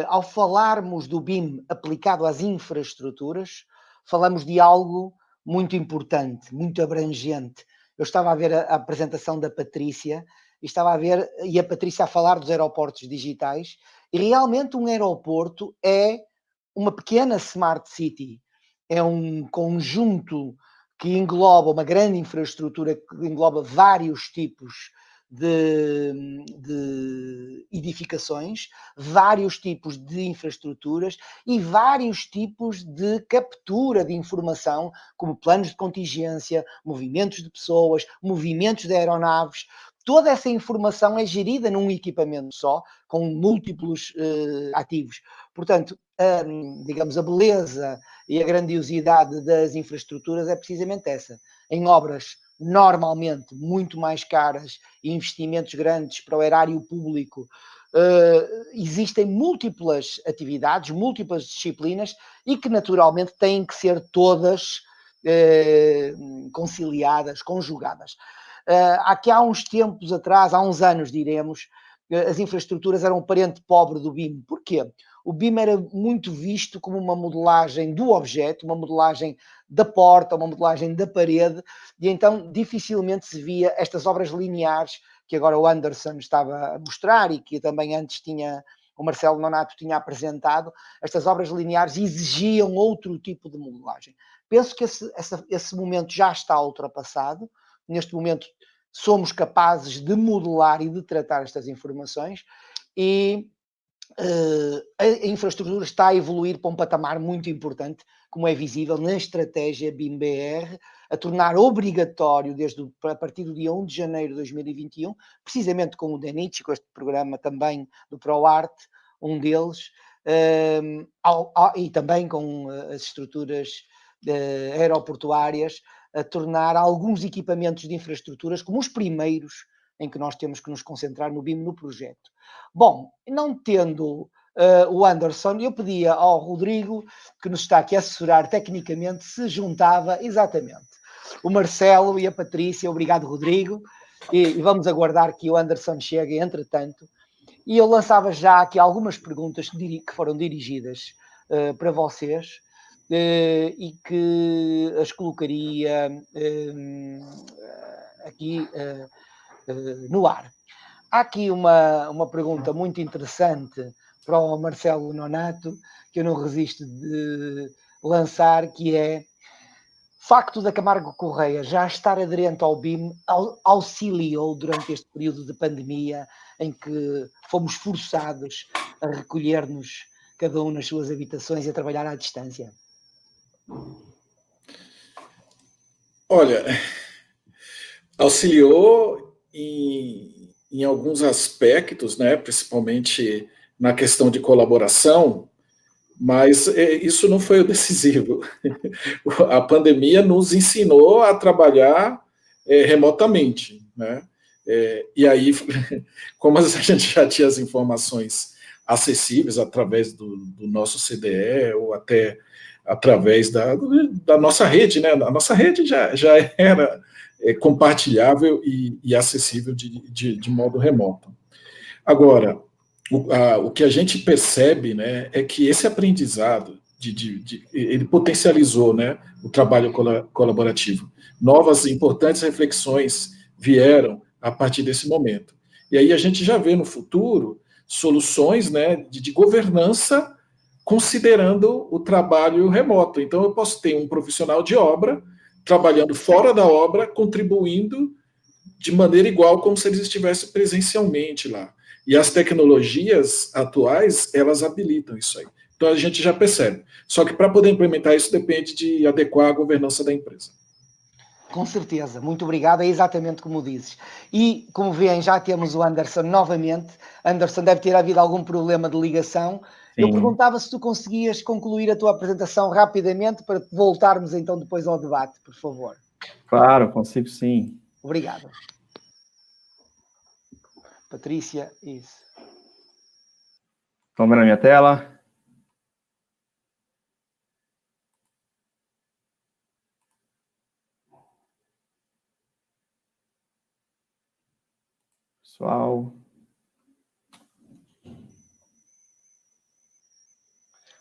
ao falarmos do BIM aplicado às infraestruturas, falamos de algo muito importante, muito abrangente. Eu estava a ver a apresentação da Patrícia, e a Patrícia a falar dos aeroportos digitais, e realmente um aeroporto é uma pequena smart city, é um conjunto que engloba uma grande infraestrutura, que engloba vários tipos de edificações, vários tipos de infraestruturas e vários tipos de captura de informação, como planos de contingência, movimentos de pessoas, movimentos de aeronaves. Toda essa informação é gerida num equipamento só, com múltiplos ativos. Portanto, digamos, a beleza e a grandiosidade das infraestruturas é precisamente essa. Em obras normalmente muito mais caras e investimentos grandes para o erário público, existem múltiplas atividades, múltiplas disciplinas e que naturalmente têm que ser todas conciliadas, conjugadas. Aqui há uns tempos atrás, há uns anos diremos, as infraestruturas eram um parente pobre do BIM. Porquê? O BIM era muito visto como uma modelagem do objeto, uma modelagem da porta, uma modelagem da parede, e então dificilmente se via estas obras lineares que agora o Anderson estava a mostrar e que também antes o Marcelo Nonato tinha apresentado. Estas obras lineares exigiam outro tipo de modelagem. Penso que esse momento já está ultrapassado. Neste momento somos capazes de modelar e de tratar estas informações, e a infraestrutura está a evoluir para um patamar muito importante, como é visível na estratégia BIM-BR, a tornar obrigatório, a partir do dia 1 de janeiro de 2021, precisamente com o DENITS, com este programa também do ProArt, um deles, e também com as estruturas aeroportuárias, a tornar alguns equipamentos de infraestruturas como os primeiros em que nós temos que nos concentrar no BIM, no projeto. Bom, não tendo o Anderson, eu pedia ao Rodrigo, que nos está aqui a assessorar tecnicamente, se juntava exatamente o Marcelo e a Patrícia. Obrigado, Rodrigo, e vamos aguardar que o Anderson chegue entretanto. E eu lançava já aqui algumas perguntas que foram dirigidas para vocês, e que as colocaria aqui no ar. Há aqui uma pergunta muito interessante para o Marcelo Nonato, que eu não resisto lançar, que é o facto da Camargo Correia já estar aderente ao BIM auxiliou durante este período de pandemia em que fomos forçados a recolher-nos cada um nas suas habitações e a trabalhar à distância. Olha, auxiliou em alguns aspectos, né, principalmente na questão de colaboração, mas isso não foi o decisivo. A pandemia nos ensinou a trabalhar remotamente, né? E aí, como a gente já tinha as informações acessíveis através do nosso CDE ou até através da nossa rede, né? A nossa rede já era compartilhável e acessível de modo remoto. Agora, o que a gente percebe, né, é que esse aprendizado ele potencializou, né, o trabalho colaborativo. Novas e importantes reflexões vieram a partir desse momento. E aí a gente já vê no futuro soluções, né, de governança considerando o trabalho remoto. Então eu posso ter um profissional de obra trabalhando fora da obra, contribuindo de maneira igual como se eles estivessem presencialmente lá. E as tecnologias atuais, elas habilitam isso aí. Então a gente já percebe. Só que para poder implementar isso depende de adequar a governança da empresa. Com certeza, muito obrigado, é exatamente como dizes. E, como veem, já temos o Anderson novamente. Anderson, deve ter havido algum problema de ligação. Sim. Eu perguntava se tu conseguias concluir a tua apresentação rapidamente para voltarmos então depois ao debate, por favor. Claro, consigo sim. Obrigado. Patrícia, isso. Estão vendo a minha tela? Pessoal.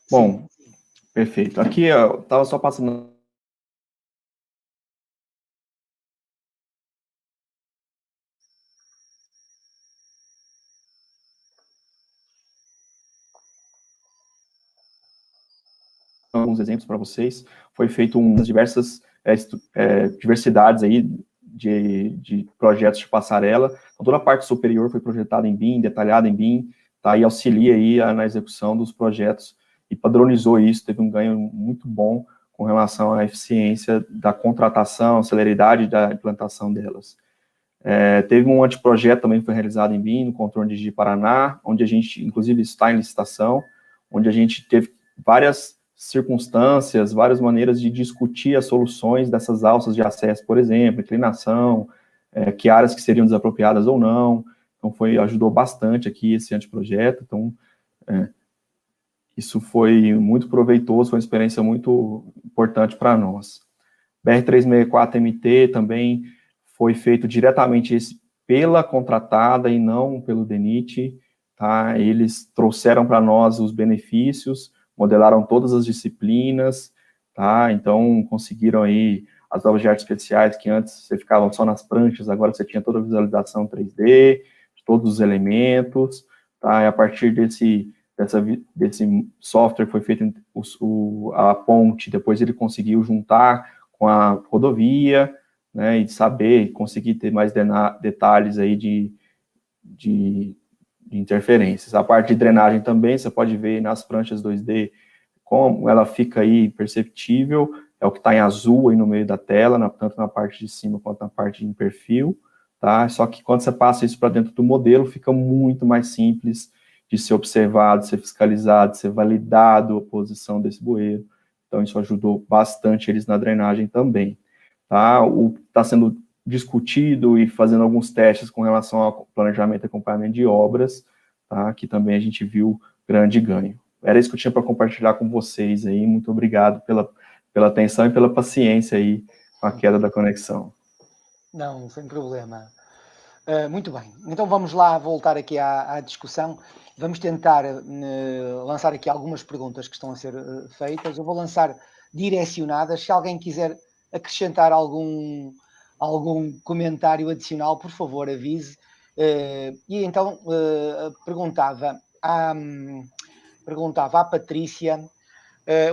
Bom, sim. Perfeito. Aqui eu estava só passando... alguns exemplos para vocês. Foi feito umas diversas diversidades aí de projetos de passarela. Então, toda a parte superior foi projetada em BIM, detalhada em BIM, tá? E auxilia aí na execução dos projetos e padronizou isso, teve um ganho muito bom com relação à eficiência da contratação, celeridade da implantação delas. Teve um anteprojeto também que foi realizado em BIM, no Controle de Paraná, onde a gente, inclusive, está em licitação, onde a gente teve várias circunstâncias, várias maneiras de discutir as soluções dessas alças de acesso, por exemplo, inclinação, que áreas que seriam desapropriadas ou não. Então, ajudou bastante aqui esse anteprojeto. Então, isso foi muito proveitoso, foi uma experiência muito importante para nós. BR-364MT também foi feito diretamente pela contratada e não pelo DENIT, tá? Eles trouxeram para nós os benefícios, modelaram todas as disciplinas, tá? Então, conseguiram aí as aulas de artes especiais, que antes você ficava só nas pranchas, agora você tinha toda a visualização 3D, de todos os elementos, tá? E a partir desse software foi feito a ponte, depois ele conseguiu juntar com a rodovia, né, e conseguir ter mais detalhes aí de interferências. A parte de drenagem também, você pode ver nas pranchas 2D como ela fica aí perceptível, é o que está em azul aí no meio da tela, tanto na parte de cima quanto na parte de perfil, tá? Só que quando você passa isso para dentro do modelo, fica muito mais simples de ser observado, ser fiscalizado, ser validado a posição desse bueiro. Então, isso ajudou bastante eles na drenagem também, tá? Está sendo discutido e fazendo alguns testes com relação ao planejamento e acompanhamento de obras, tá? Que também a gente viu grande ganho. Era isso que eu tinha para compartilhar com vocês aí. Muito obrigado pela atenção e pela paciência aí com a queda da conexão. Não, sem problema. Muito bem. Então vamos lá voltar aqui à discussão. Vamos tentar lançar aqui algumas perguntas que estão a ser feitas. Eu vou lançar direcionadas. Se alguém quiser acrescentar algum comentário adicional, por favor, avise. E então perguntava à Patrícia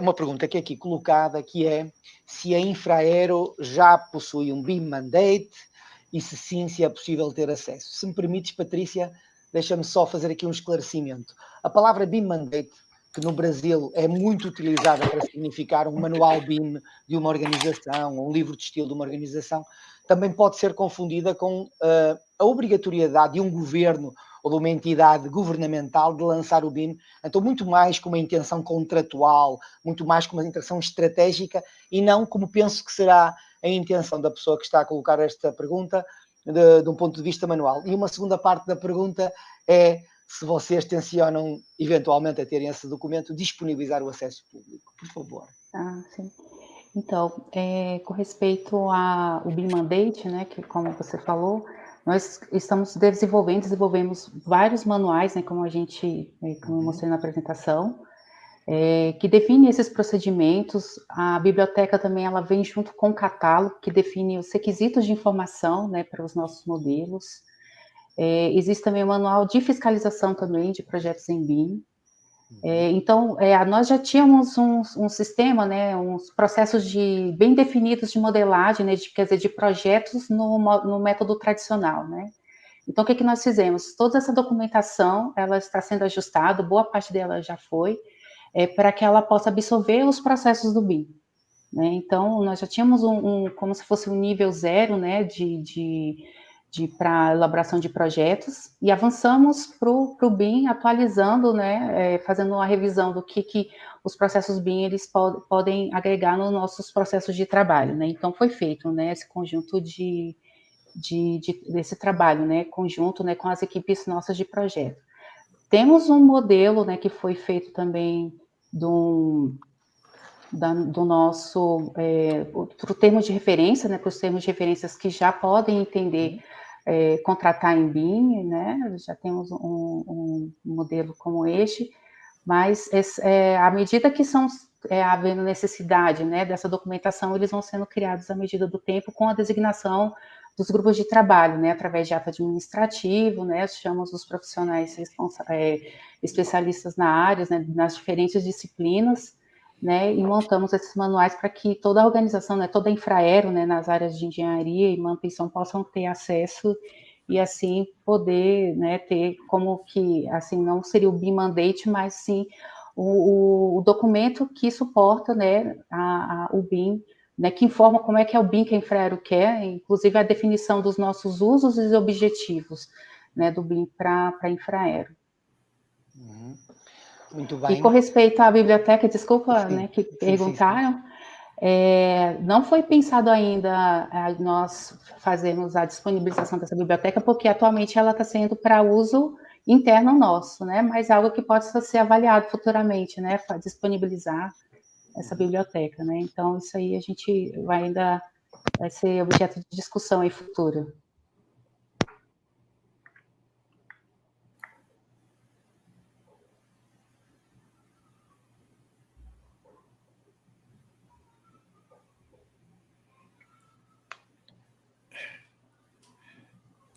uma pergunta que é aqui colocada, que é se a Infraero já possui um BIM Mandate e se sim, se é possível ter acesso. Se me permites, Patrícia, deixa-me só fazer aqui um esclarecimento. A palavra BIM Mandate, que no Brasil é muito utilizada para significar um manual BIM de uma organização, ou um livro de estilo de uma organização, também pode ser confundida com a obrigatoriedade de um governo ou de uma entidade governamental de lançar o BIM, então muito mais com uma intenção contratual, muito mais com uma intenção estratégica, e não como penso que será a intenção da pessoa que está a colocar esta pergunta, de um ponto de vista manual. E uma segunda parte da pergunta é se vocês tencionam eventualmente a terem esse documento, disponibilizar o acesso público, por favor. Sim. Então, com respeito ao BIM Mandate, né, que como você falou, nós desenvolvemos vários manuais, né, como eu mostrei na apresentação, que define esses procedimentos. A biblioteca também ela vem junto com o catálogo, que define os requisitos de informação, né, para os nossos modelos. Existe também o manual de fiscalização também de projetos em BIM. Então, nós já tínhamos um sistema, né, uns processos bem definidos de modelagem, né, quer dizer, de projetos no método tradicional, né. Então, o que nós fizemos? Toda essa documentação, ela está sendo ajustada, boa parte dela já foi, para que ela possa absorver os processos do BIM, né. Então, nós já tínhamos como se fosse um nível 0, né, para elaboração de projetos, e avançamos para o BIM, atualizando, né, fazendo uma revisão do que os processos BIM eles podem agregar nos nossos processos de trabalho, né. Então, foi feito, né, esse conjunto desse trabalho, né, conjunto, né, com as equipes nossas de projeto. Temos um modelo, né, que foi feito também do nosso, para o termo de referência, né, para os termos de referências que já podem entender, contratar em BIM, né, já temos um modelo como este, mas à medida que havendo necessidade, né, dessa documentação, eles vão sendo criados à medida do tempo com a designação dos grupos de trabalho, né, através de ato administrativo, né, chamamos os profissionais especialistas na área, né, nas diferentes disciplinas, né, e montamos esses manuais para que toda a organização, né, toda a Infraero, né, nas áreas de engenharia e manutenção possam ter acesso e assim poder, né, ter como que, assim, não seria o BIM Mandate, mas sim o documento que suporta, né, o BIM, né, que informa como é que é o BIM que a Infraero quer, inclusive a definição dos nossos usos e objetivos, né, do BIM para a Infraero. Muito bem. E com respeito à biblioteca, desculpa, sim, né, que perguntaram, não foi pensado ainda nós fazermos a disponibilização dessa biblioteca, porque atualmente ela está sendo para uso interno nosso, né, mas algo que possa ser avaliado futuramente, né, para disponibilizar essa biblioteca, né, então isso aí a gente vai ser objeto de discussão aí futura.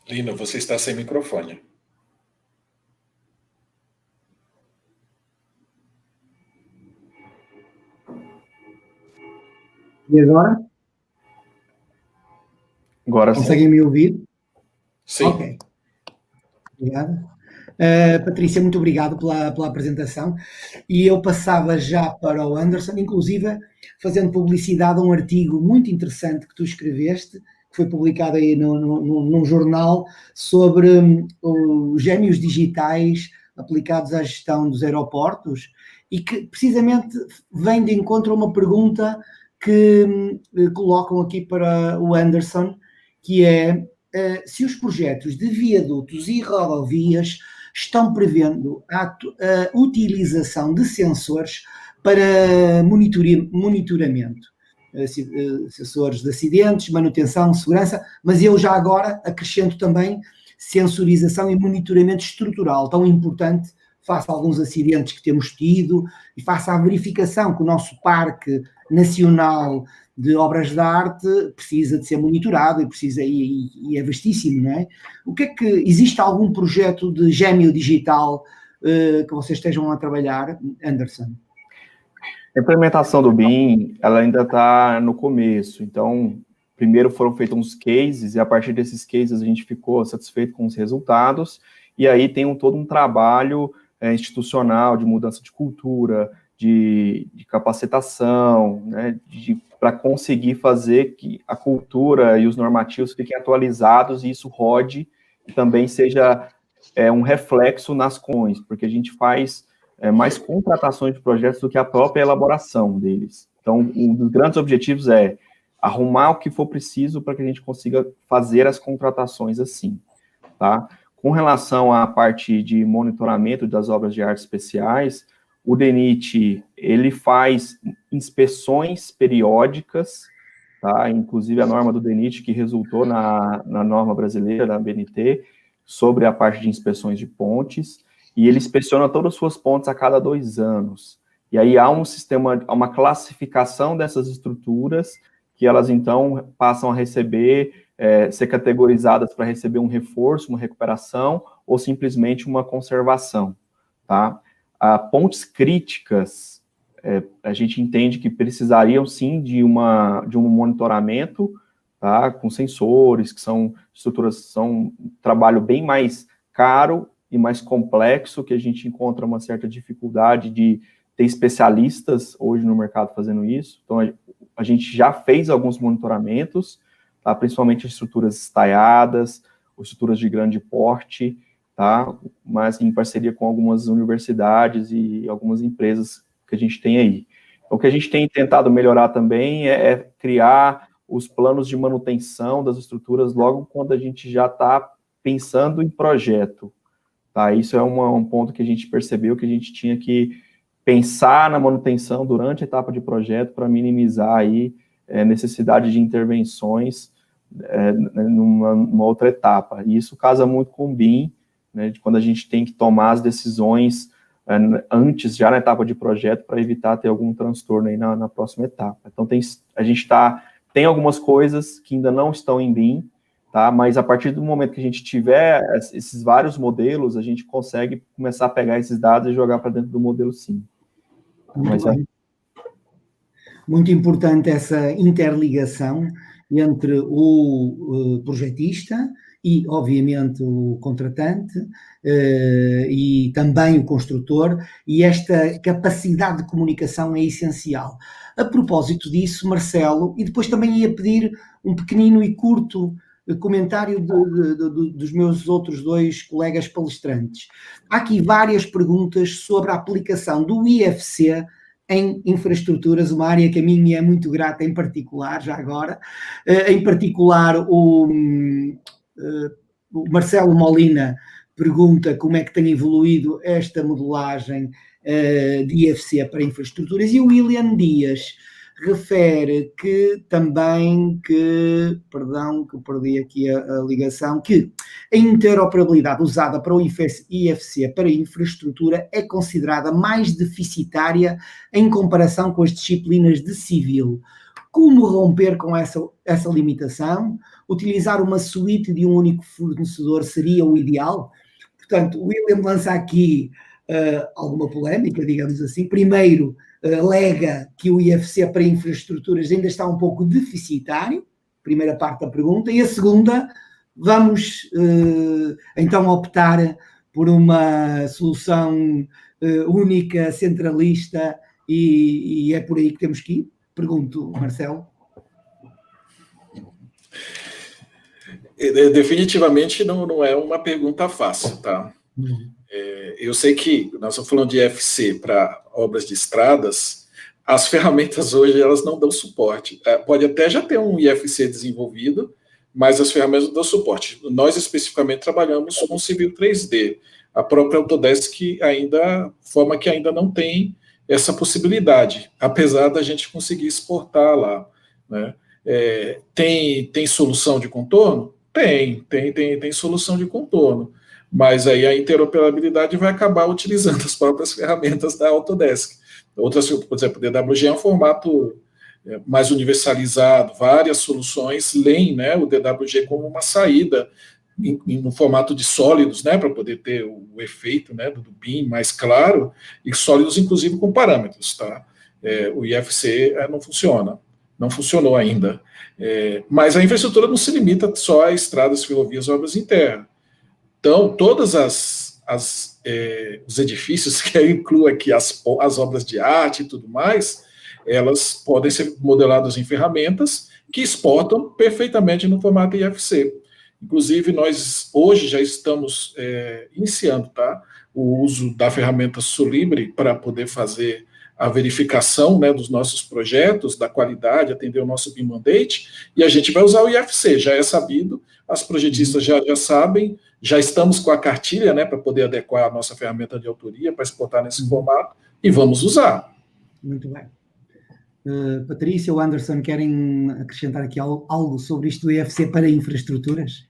Lina, você está sem microfone. E agora? Agora sim. Conseguem me ouvir? Sim. Ok. Obrigado. Patrícia, muito obrigado pela apresentação. E eu passava já para o Anderson, inclusive fazendo publicidade a um artigo muito interessante que tu escreveste, que foi publicado aí num jornal, sobre os gêmeos digitais aplicados à gestão dos aeroportos, e que precisamente vem de encontro a uma pergunta que colocam aqui para o Anderson, que é se os projetos de viadutos e rodovias estão prevendo a utilização de sensores para monitoramento, sensores de acidentes, manutenção, segurança, mas eu já agora acrescento também sensorização e monitoramento estrutural, tão importante face a alguns acidentes que temos tido e face à verificação que o nosso Parque Nacional de Obras de Arte precisa de ser monitorado e é vastíssimo, não é? Existe algum projeto de gêmeo digital que vocês estejam a trabalhar, Anderson? A implementação do BIM, ela ainda está no começo, então, primeiro foram feitos uns cases, e a partir desses cases a gente ficou satisfeito com os resultados, e aí tem todo um trabalho institucional de mudança de cultura, de capacitação, né, para conseguir fazer que a cultura e os normativos fiquem atualizados e isso rode e também seja um reflexo nas CONs, porque a gente faz mais contratações de projetos do que a própria elaboração deles. Então, um dos grandes objetivos é arrumar o que for preciso para que a gente consiga fazer as contratações assim, tá? Com relação à parte de monitoramento das obras de artes especiais, o DENIT, ele faz inspeções periódicas, tá? Inclusive a norma do DENIT, que resultou na norma brasileira, da BNT, sobre a parte de inspeções de pontes, e ele inspeciona todas as suas pontes a cada 2 anos. E aí há um sistema, uma classificação dessas estruturas, que elas então passam a receber, ser categorizadas para receber um reforço, uma recuperação, ou simplesmente uma conservação, tá? Pontes críticas, a gente entende que precisariam sim de um monitoramento, tá? Com sensores, que são estruturas, são um trabalho bem mais caro e mais complexo, que a gente encontra uma certa dificuldade de ter especialistas hoje no mercado fazendo isso. Então, a gente já fez alguns monitoramentos, tá? Principalmente estruturas estaiadas, estruturas de grande porte, tá? Mas em parceria com algumas universidades e algumas empresas que a gente tem aí. O que a gente tem tentado melhorar também é criar os planos de manutenção das estruturas logo quando a gente já está pensando em projeto, tá? Isso é um ponto que a gente percebeu que a gente tinha que pensar na manutenção durante a etapa de projeto para minimizar aí necessidade de intervenções numa outra etapa. E isso casa muito com o BIM, né, de quando a gente tem que tomar as decisões antes, já na etapa de projeto, para evitar ter algum transtorno aí na próxima etapa. Então, a gente tem algumas coisas que ainda não estão em BIM, tá? Mas a partir do momento que a gente tiver esses vários modelos, a gente consegue começar a pegar esses dados e jogar para dentro do modelo sim. Muito importante essa interligação entre o projetista e, obviamente, o contratante e também o construtor, e esta capacidade de comunicação é essencial. A propósito disso, Marcelo, e depois também ia pedir um pequenino e curto comentário dos meus outros 2 colegas palestrantes. Há aqui várias perguntas sobre a aplicação do IFC em infraestruturas, uma área que a mim me é muito grata em particular, já agora. Em particular, o Marcelo Molina pergunta como é que tem evoluído esta modelagem de IFC para infraestruturas, e o William Dias refere que também perdão, que perdi aqui a ligação, que a interoperabilidade usada para o IFC para infraestrutura é considerada mais deficitária em comparação com as disciplinas de civil. Como romper com essa limitação? Utilizar uma suíte de um único fornecedor seria o ideal? Portanto, o William lança aqui alguma polémica, digamos assim. Primeiro, alega que o IFC para infraestruturas ainda está um pouco deficitário, primeira parte da pergunta, e a segunda, vamos então optar por uma solução única, centralista, e é por aí que temos que ir? Pergunto, Marcelo. Definitivamente não é uma pergunta fácil, tá? Eu sei que nós estamos falando de IFC para obras de estradas, as ferramentas hoje elas não dão suporte. Pode até já ter um IFC desenvolvido, mas as ferramentas não dão suporte. Nós especificamente trabalhamos com Civil 3D. A própria Autodesk forma que ainda não tem essa possibilidade, apesar da gente conseguir exportar lá, né? Tem solução de contorno? Tem solução de contorno, mas aí a interoperabilidade vai acabar utilizando as próprias ferramentas da Autodesk. Outras, por exemplo, o DWG é um formato mais universalizado, várias soluções leem, né, o DWG como uma saída no formato de sólidos, né, para poder ter o efeito, né, do BIM mais claro, e sólidos inclusive com parâmetros, tá? o IFC não funciona, não funcionou ainda. Mas a infraestrutura não se limita só a estradas, ferrovias, obras em terra. Então, todas os edifícios, que eu incluo aqui as obras de arte e tudo mais, elas podem ser modeladas em ferramentas que exportam perfeitamente no formato IFC. Inclusive, nós hoje já estamos iniciando, tá, o uso da ferramenta Solibre para poder fazer a verificação, né, dos nossos projetos, da qualidade, atender o nosso BIM Mandate, e a gente vai usar o IFC, já é sabido, as projetistas já sabem, já estamos com a cartilha, né, para poder adequar a nossa ferramenta de autoria para exportar nesse formato, e vamos usar. Muito bem. Patrícia ou Anderson, querem acrescentar aqui algo sobre isto do IFC para infraestruturas?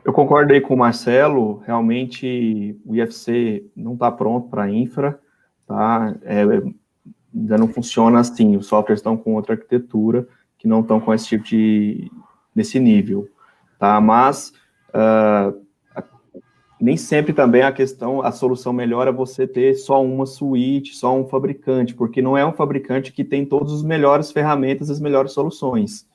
Eu concordei com o Marcelo, realmente o IFC não está pronto para infra, tá? Ainda não funciona assim, os softwares estão com outra arquitetura, que não estão com esse tipo nesse nível, tá? Mas nem sempre também a solução melhor é você ter só uma suíte, só um fabricante, porque não é um fabricante que tem todas as melhores ferramentas, as melhores soluções,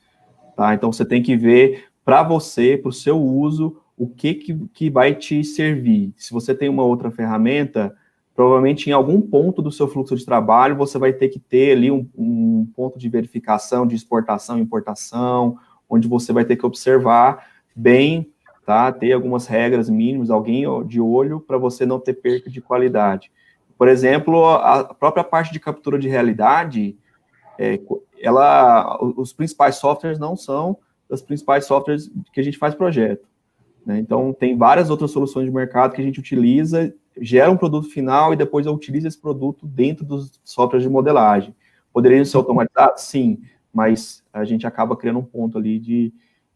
tá? Então você tem que ver para você, para o seu uso, o que vai te servir. Se você tem uma outra ferramenta, provavelmente em algum ponto do seu fluxo de trabalho, você vai ter que ter ali um ponto de verificação, de exportação e importação, onde você vai ter que observar bem, tá? Ter algumas regras mínimas, alguém de olho, para você não ter perda de qualidade. Por exemplo, a própria parte de captura de realidade, os principais softwares não são os principais softwares que a gente faz projeto, né? Então, tem várias outras soluções de mercado que a gente utiliza, gera um produto final e depois utiliza esse produto dentro dos softwares de modelagem. Poderiam ser automatizados? Sim, mas a gente acaba criando um ponto ali de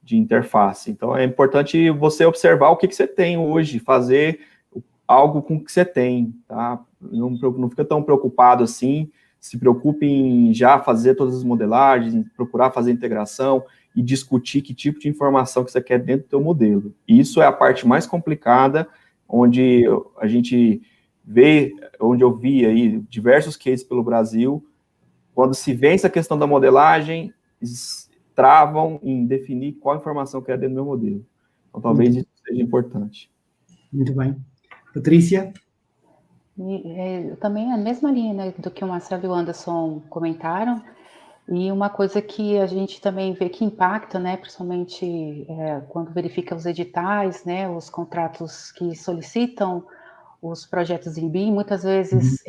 interface. Então, é importante você observar o que você tem hoje, fazer algo com o que você tem, tá? Não fica tão preocupado assim, se preocupe em já fazer todas as modelagens, em procurar fazer integração e discutir que tipo de informação que você quer dentro do seu modelo. Isso é a parte mais complicada, onde a gente vê, onde eu vi aí diversos cases pelo Brasil, quando se vence a questão da modelagem, travam em definir qual informação que é dentro do meu modelo. Então, talvez isso seja importante. Muito bem. Patrícia? Também a mesma linha, né, do que o Marcelo e o Anderson comentaram, e uma coisa que a gente também vê que impacta, né, principalmente quando verifica os editais, né, os contratos que solicitam os projetos em BIM, muitas vezes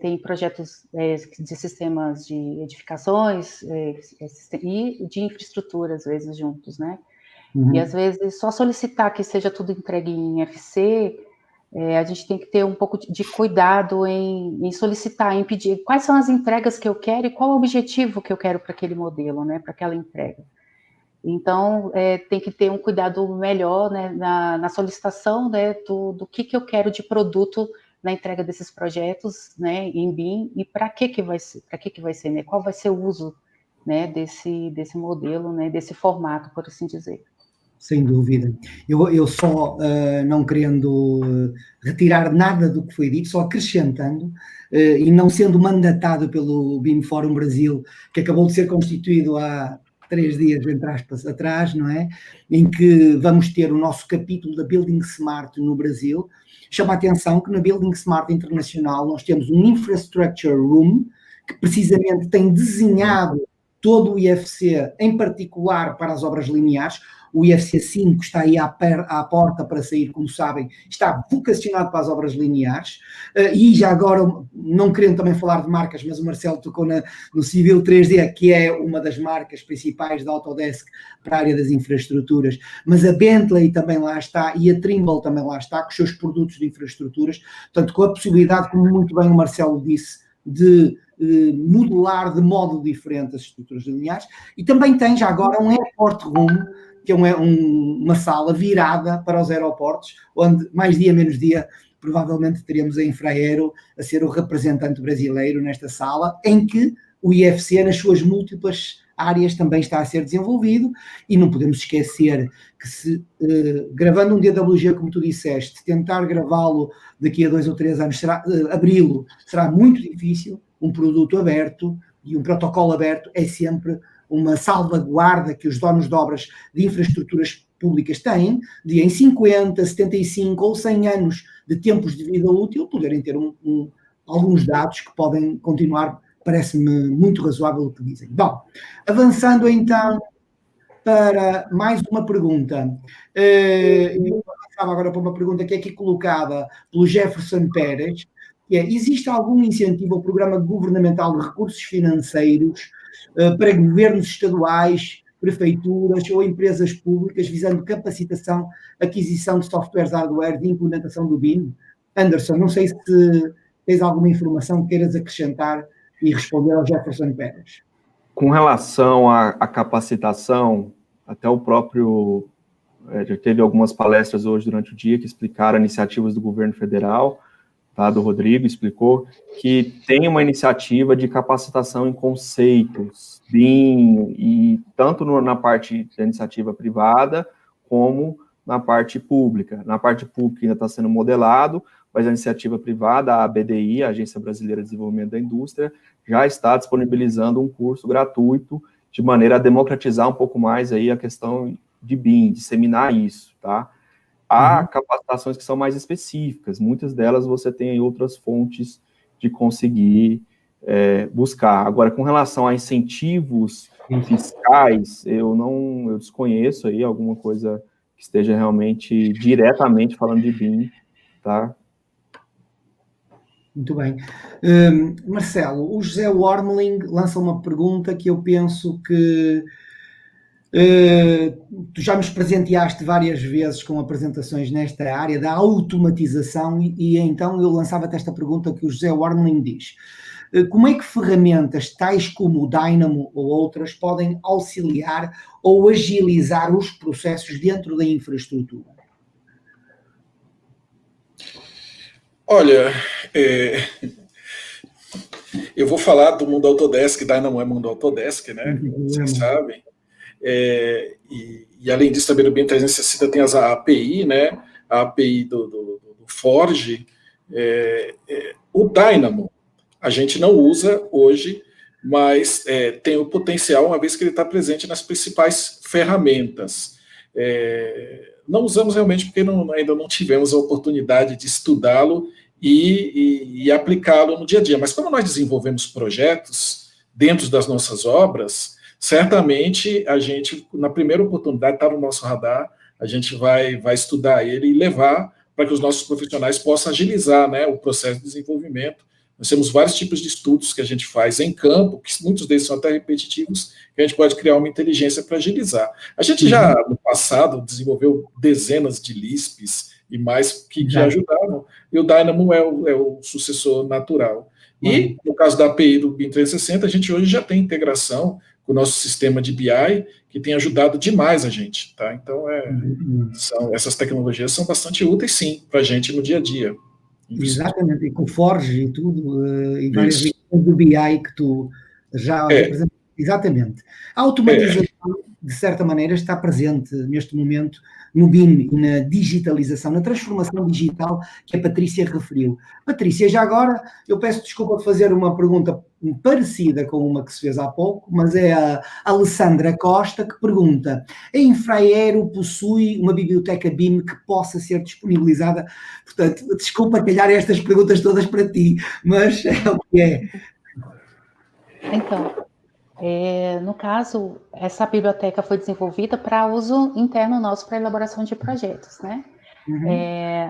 tem projetos de sistemas de edificações e de infraestrutura, às vezes, juntos, né? E, às vezes, só solicitar que seja tudo entregue em FC, a gente tem que ter um pouco de cuidado em solicitar, em pedir quais são as entregas que eu quero e qual o objetivo que eu quero para aquele modelo, né, para aquela entrega. Então, tem que ter um cuidado melhor, né, na solicitação, né, do que eu quero de produto na entrega desses projetos, né, em BIM, e para que vai ser, né, qual vai ser o uso, né, desse modelo, né, desse formato, por assim dizer. Sem dúvida. Eu só, não querendo retirar nada do que foi dito, só acrescentando, e não sendo mandatado pelo BIM Fórum Brasil, que acabou de ser constituído há 3 dias, entre aspas, atrás, não é? Em que vamos ter o nosso capítulo da Building Smart no Brasil. Chama a atenção que na Building Smart Internacional nós temos um Infrastructure Room, que precisamente tem desenhado todo o IFC, em particular para as obras lineares. O IFC 5 está aí à porta para sair, como sabem, está vocacionado para as obras lineares, e já agora, não querendo também falar de marcas, mas o Marcelo tocou no Civil 3D, que é uma das marcas principais da Autodesk para a área das infraestruturas, mas a Bentley também lá está, e a Trimble também lá está, com os seus produtos de infraestruturas, portanto, com a possibilidade, como muito bem o Marcelo disse, de modular de modo diferente as estruturas lineares, e também tem já agora um Airport Room, que é uma sala virada para os aeroportos, onde mais dia menos dia provavelmente teremos a Infraero a ser o representante brasileiro nesta sala, em que o IFC nas suas múltiplas áreas também está a ser desenvolvido, e não podemos esquecer que se, gravando um DWG, como tu disseste, tentar gravá-lo daqui a 2 ou 3 anos, abri-lo, será muito difícil, um produto aberto e um protocolo aberto é sempre uma salvaguarda que os donos de obras de infraestruturas públicas têm, de em 50, 75 ou 100 anos de tempos de vida útil, poderem ter alguns dados que podem continuar, parece-me muito razoável o que dizem. Bom, avançando então para mais uma pergunta. Eu passava agora para uma pergunta que é aqui colocada pelo Jefferson Pérez, que é: existe algum incentivo ao programa governamental de recursos financeiros para governos estaduais, prefeituras ou empresas públicas visando capacitação, aquisição de softwares hardware de implementação do BIM? Anderson, não sei se tens alguma informação que queiras acrescentar e responder ao Jefferson Pérez. Com relação à capacitação, até o próprio, já teve algumas palestras hoje durante o dia que explicaram iniciativas do governo federal, tá, do Rodrigo, explicou que tem uma iniciativa de capacitação em conceitos, BIM, e tanto na parte da iniciativa privada, como na parte pública. Na parte pública ainda está sendo modelado, mas a iniciativa privada, a ABDI, a Agência Brasileira de Desenvolvimento da Indústria, já está disponibilizando um curso gratuito, de maneira a democratizar um pouco mais aí a questão de BIM, disseminar isso, tá? Há capacitações que são mais específicas, muitas delas você tem outras fontes de conseguir buscar. Agora, com relação a incentivos fiscais, eu desconheço aí alguma coisa que esteja realmente diretamente falando de BIM, tá? Muito bem. Marcelo, o José Wormling lança uma pergunta que eu penso que tu já nos presenteaste várias vezes com apresentações nesta área da automatização e então eu lançava-te esta pergunta que o José Wormling diz: como é que ferramentas tais como o Dynamo ou outras podem auxiliar ou agilizar os processos dentro da infraestrutura? Olha, eu vou falar do mundo Autodesk. Dynamo é mundo Autodesk, né? Vocês sabem. E além disso, também no BIM 360 tem a API, né? A API do Forge. O Dynamo a gente não usa hoje, mas tem o potencial, uma vez que ele está presente nas principais ferramentas. Não usamos realmente porque ainda não tivemos a oportunidade de estudá-lo e aplicá-lo no dia a dia. Mas como nós desenvolvemos projetos dentro das nossas obras, certamente a gente, na primeira oportunidade, está no nosso radar, a gente vai estudar ele e levar para que os nossos profissionais possam agilizar, né, o processo de desenvolvimento. Nós temos vários tipos de estudos que a gente faz em campo, que muitos deles são até repetitivos, que a gente pode criar uma inteligência para agilizar. A gente já, no passado, desenvolveu dezenas de LISPs e mais que ajudavam, e o Dynamo é o sucessor natural. E, no caso da API do BIM 360, a gente hoje já tem integração com o nosso sistema de BI, que tem ajudado demais a gente, tá? Então, essas tecnologias são bastante úteis, sim, para a gente no dia a dia. Exatamente, e com o Forge e tudo, e várias versões do BI que tu já apresentaste. Exatamente. A automatização, de certa maneira, está presente neste momento no BIM e na digitalização, na transformação digital que a Patrícia referiu. Patrícia, já agora, eu peço desculpa de fazer uma pergunta parecida com uma que se fez há pouco, mas é a Alessandra Costa que pergunta: a Infraero possui uma biblioteca BIM que possa ser disponibilizada? Portanto, desculpa calhar estas perguntas todas para ti, mas é o que é. Então, no caso, essa biblioteca foi desenvolvida para uso interno nosso, para elaboração de projetos, né?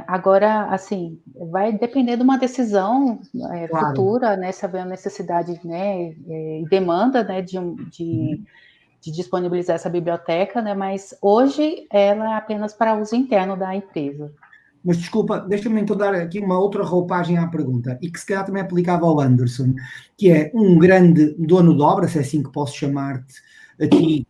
Agora, assim, vai depender de uma decisão futura, né, se houver necessidade, né, e demanda, né, de disponibilizar essa biblioteca, né, mas hoje ela é apenas para uso interno da empresa. Mas desculpa, deixa-me então dar aqui uma outra roupagem à pergunta, e que se calhar também aplicava ao Anderson, que é um grande dono de obra, se é assim que posso chamar-te aqui,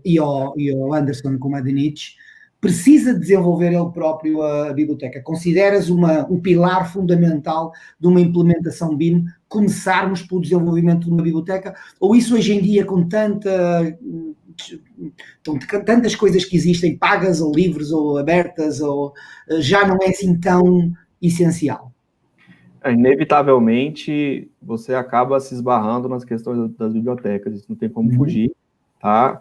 e ao Anderson como a Denich, precisa desenvolver ele próprio a biblioteca. Consideras um pilar fundamental de uma implementação BIM começarmos pelo desenvolvimento de uma biblioteca? Ou isso hoje em dia, com tantas coisas que existem, pagas ou livres ou abertas, ou já não é assim tão essencial? Inevitavelmente, você acaba se esbarrando nas questões das bibliotecas, isso não tem como fugir, tá?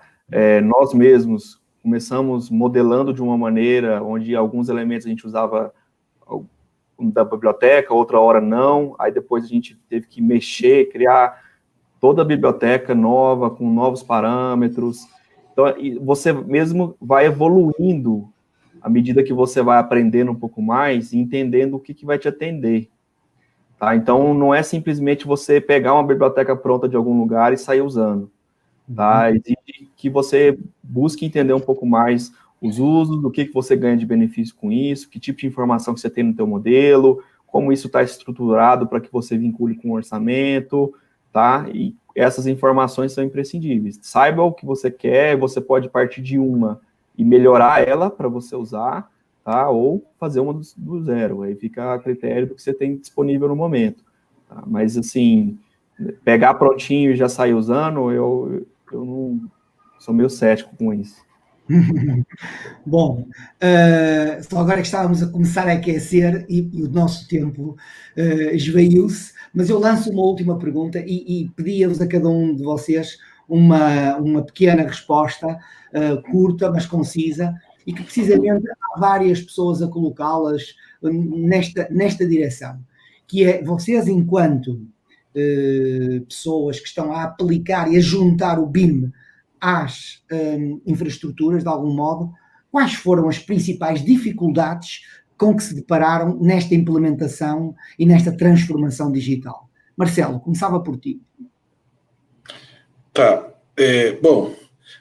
Nós mesmos começamos modelando de uma maneira onde alguns elementos a gente usava da biblioteca, outra hora não, aí depois a gente teve que mexer, criar toda a biblioteca nova, com novos parâmetros. Então, você mesmo vai evoluindo à medida que você vai aprendendo um pouco mais e entendendo o que vai te atender. Tá? Então, não é simplesmente você pegar uma biblioteca pronta de algum lugar e sair usando. Tá? Exige que você busque entender um pouco mais os usos, do que você ganha de benefício com isso, que tipo de informação que você tem no teu modelo, como isso está estruturado para que você vincule com o orçamento, tá? E essas informações são imprescindíveis. Saiba o que você quer, você pode partir de uma e melhorar ela para você usar, tá? Ou fazer uma do zero, aí fica a critério do que você tem disponível no momento. Tá? Mas, assim, pegar prontinho e já sair usando, eu não sou meio cético com isso. Bom, só agora que estávamos a começar a aquecer e o nosso tempo esvaiu-se, mas eu lanço uma última pergunta e pedia-vos a cada um de vocês uma pequena resposta, curta, mas concisa, e que precisamente há várias pessoas a colocá-las nesta direção, que é vocês, enquanto pessoas que estão a aplicar e a juntar o BIM às infraestruturas, de algum modo, quais foram as principais dificuldades com que se depararam nesta implementação e nesta transformação digital? Marcelo, começava por ti. Tá. Bom,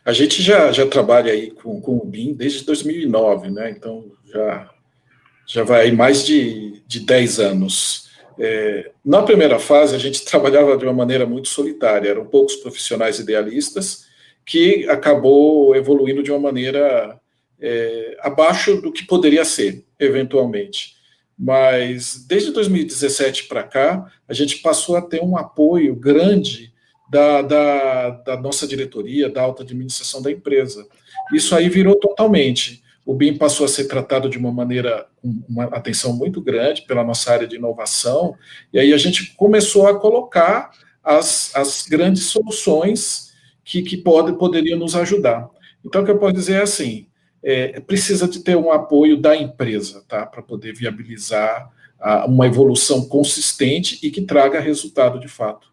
a gente já trabalha aí com o BIM desde 2009, né? Então, já vai mais de 10 anos. Na primeira fase, a gente trabalhava de uma maneira muito solitária, eram poucos profissionais idealistas, que acabou evoluindo de uma maneira abaixo do que poderia ser, eventualmente. Mas, desde 2017 para cá, a gente passou a ter um apoio grande da nossa diretoria, da alta administração da empresa. Isso aí virou totalmente. O BIM passou a ser tratado de uma maneira, uma atenção muito grande pela nossa área de inovação, e aí a gente começou a colocar as grandes soluções que poderiam nos ajudar. Então, o que eu posso dizer é assim, precisa de ter um apoio da empresa, tá, para poder viabilizar uma evolução consistente e que traga resultado de fato.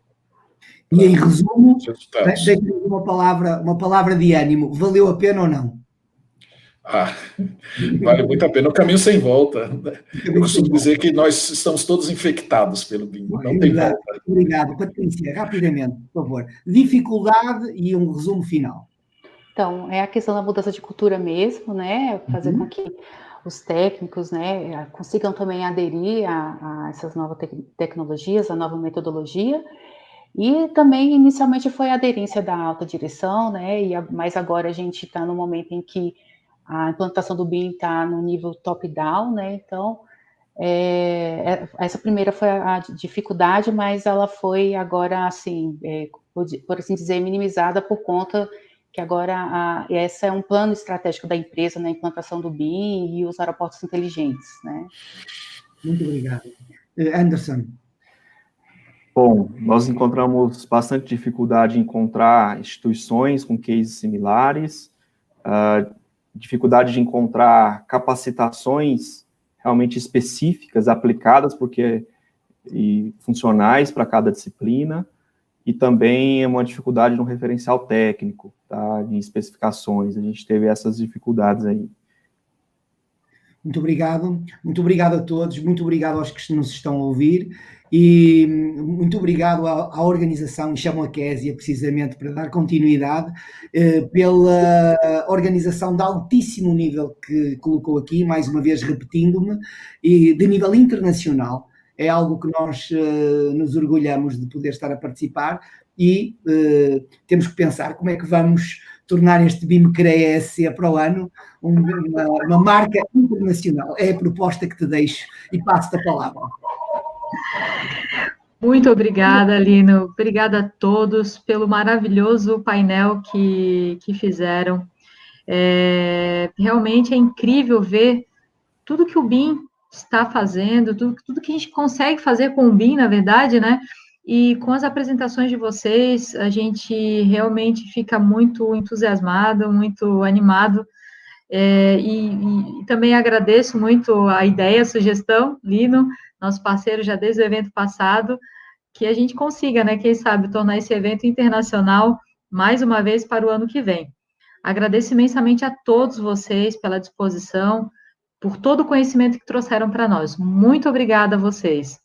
E em resumo, deixe-me uma palavra de ânimo, valeu a pena ou não? Vale muito a pena, o caminho sem volta. Eu costumo dizer que nós estamos todos infectados pelo BIM, não tem volta. Obrigado. Patrícia, rapidamente, por favor. Dificuldade e um resumo final. Então, é a questão da mudança de cultura mesmo, né? Fazer com que os técnicos, né, consigam também aderir a essas novas tecnologias, a nova metodologia. E também, inicialmente, foi a aderência da alta direção, né? Mas agora a gente está no momento em que a implantação do BIM está no nível top-down, né? Então, essa primeira foi a dificuldade, mas ela foi agora, assim, por assim dizer, minimizada por conta que agora esse é um plano estratégico da empresa na implantação do BIM e os aeroportos inteligentes, né? Muito obrigado. Anderson. Bom, nós encontramos bastante dificuldade em encontrar instituições com cases similares, dificuldade de encontrar capacitações realmente específicas, aplicadas, e funcionais para cada disciplina, e também uma dificuldade no referencial técnico, tá, de especificações. A gente teve essas dificuldades aí. Muito obrigado a todos, muito obrigado aos que nos estão a ouvir e muito obrigado à organização, chamo a Késia precisamente para dar continuidade, pela organização de altíssimo nível que colocou aqui, mais uma vez repetindo-me, e de nível internacional. É algo que nós nos orgulhamos de poder estar a participar e temos que pensar como é que vamos tornar este BIM CREA-SC para o ano uma marca internacional. É a proposta que te deixo e passo-te a palavra. Muito obrigada, Lino. Obrigada a todos pelo maravilhoso painel que fizeram. Realmente é incrível ver tudo que o BIM está fazendo, tudo que a gente consegue fazer com o BIM, na verdade, né? E com as apresentações de vocês, a gente realmente fica muito entusiasmado, muito animado. E também agradeço muito a ideia, a sugestão, Lino, nosso parceiro já desde o evento passado, que a gente consiga, né, quem sabe, tornar esse evento internacional mais uma vez para o ano que vem. Agradeço imensamente a todos vocês pela disposição, por todo o conhecimento que trouxeram para nós. Muito obrigada a vocês.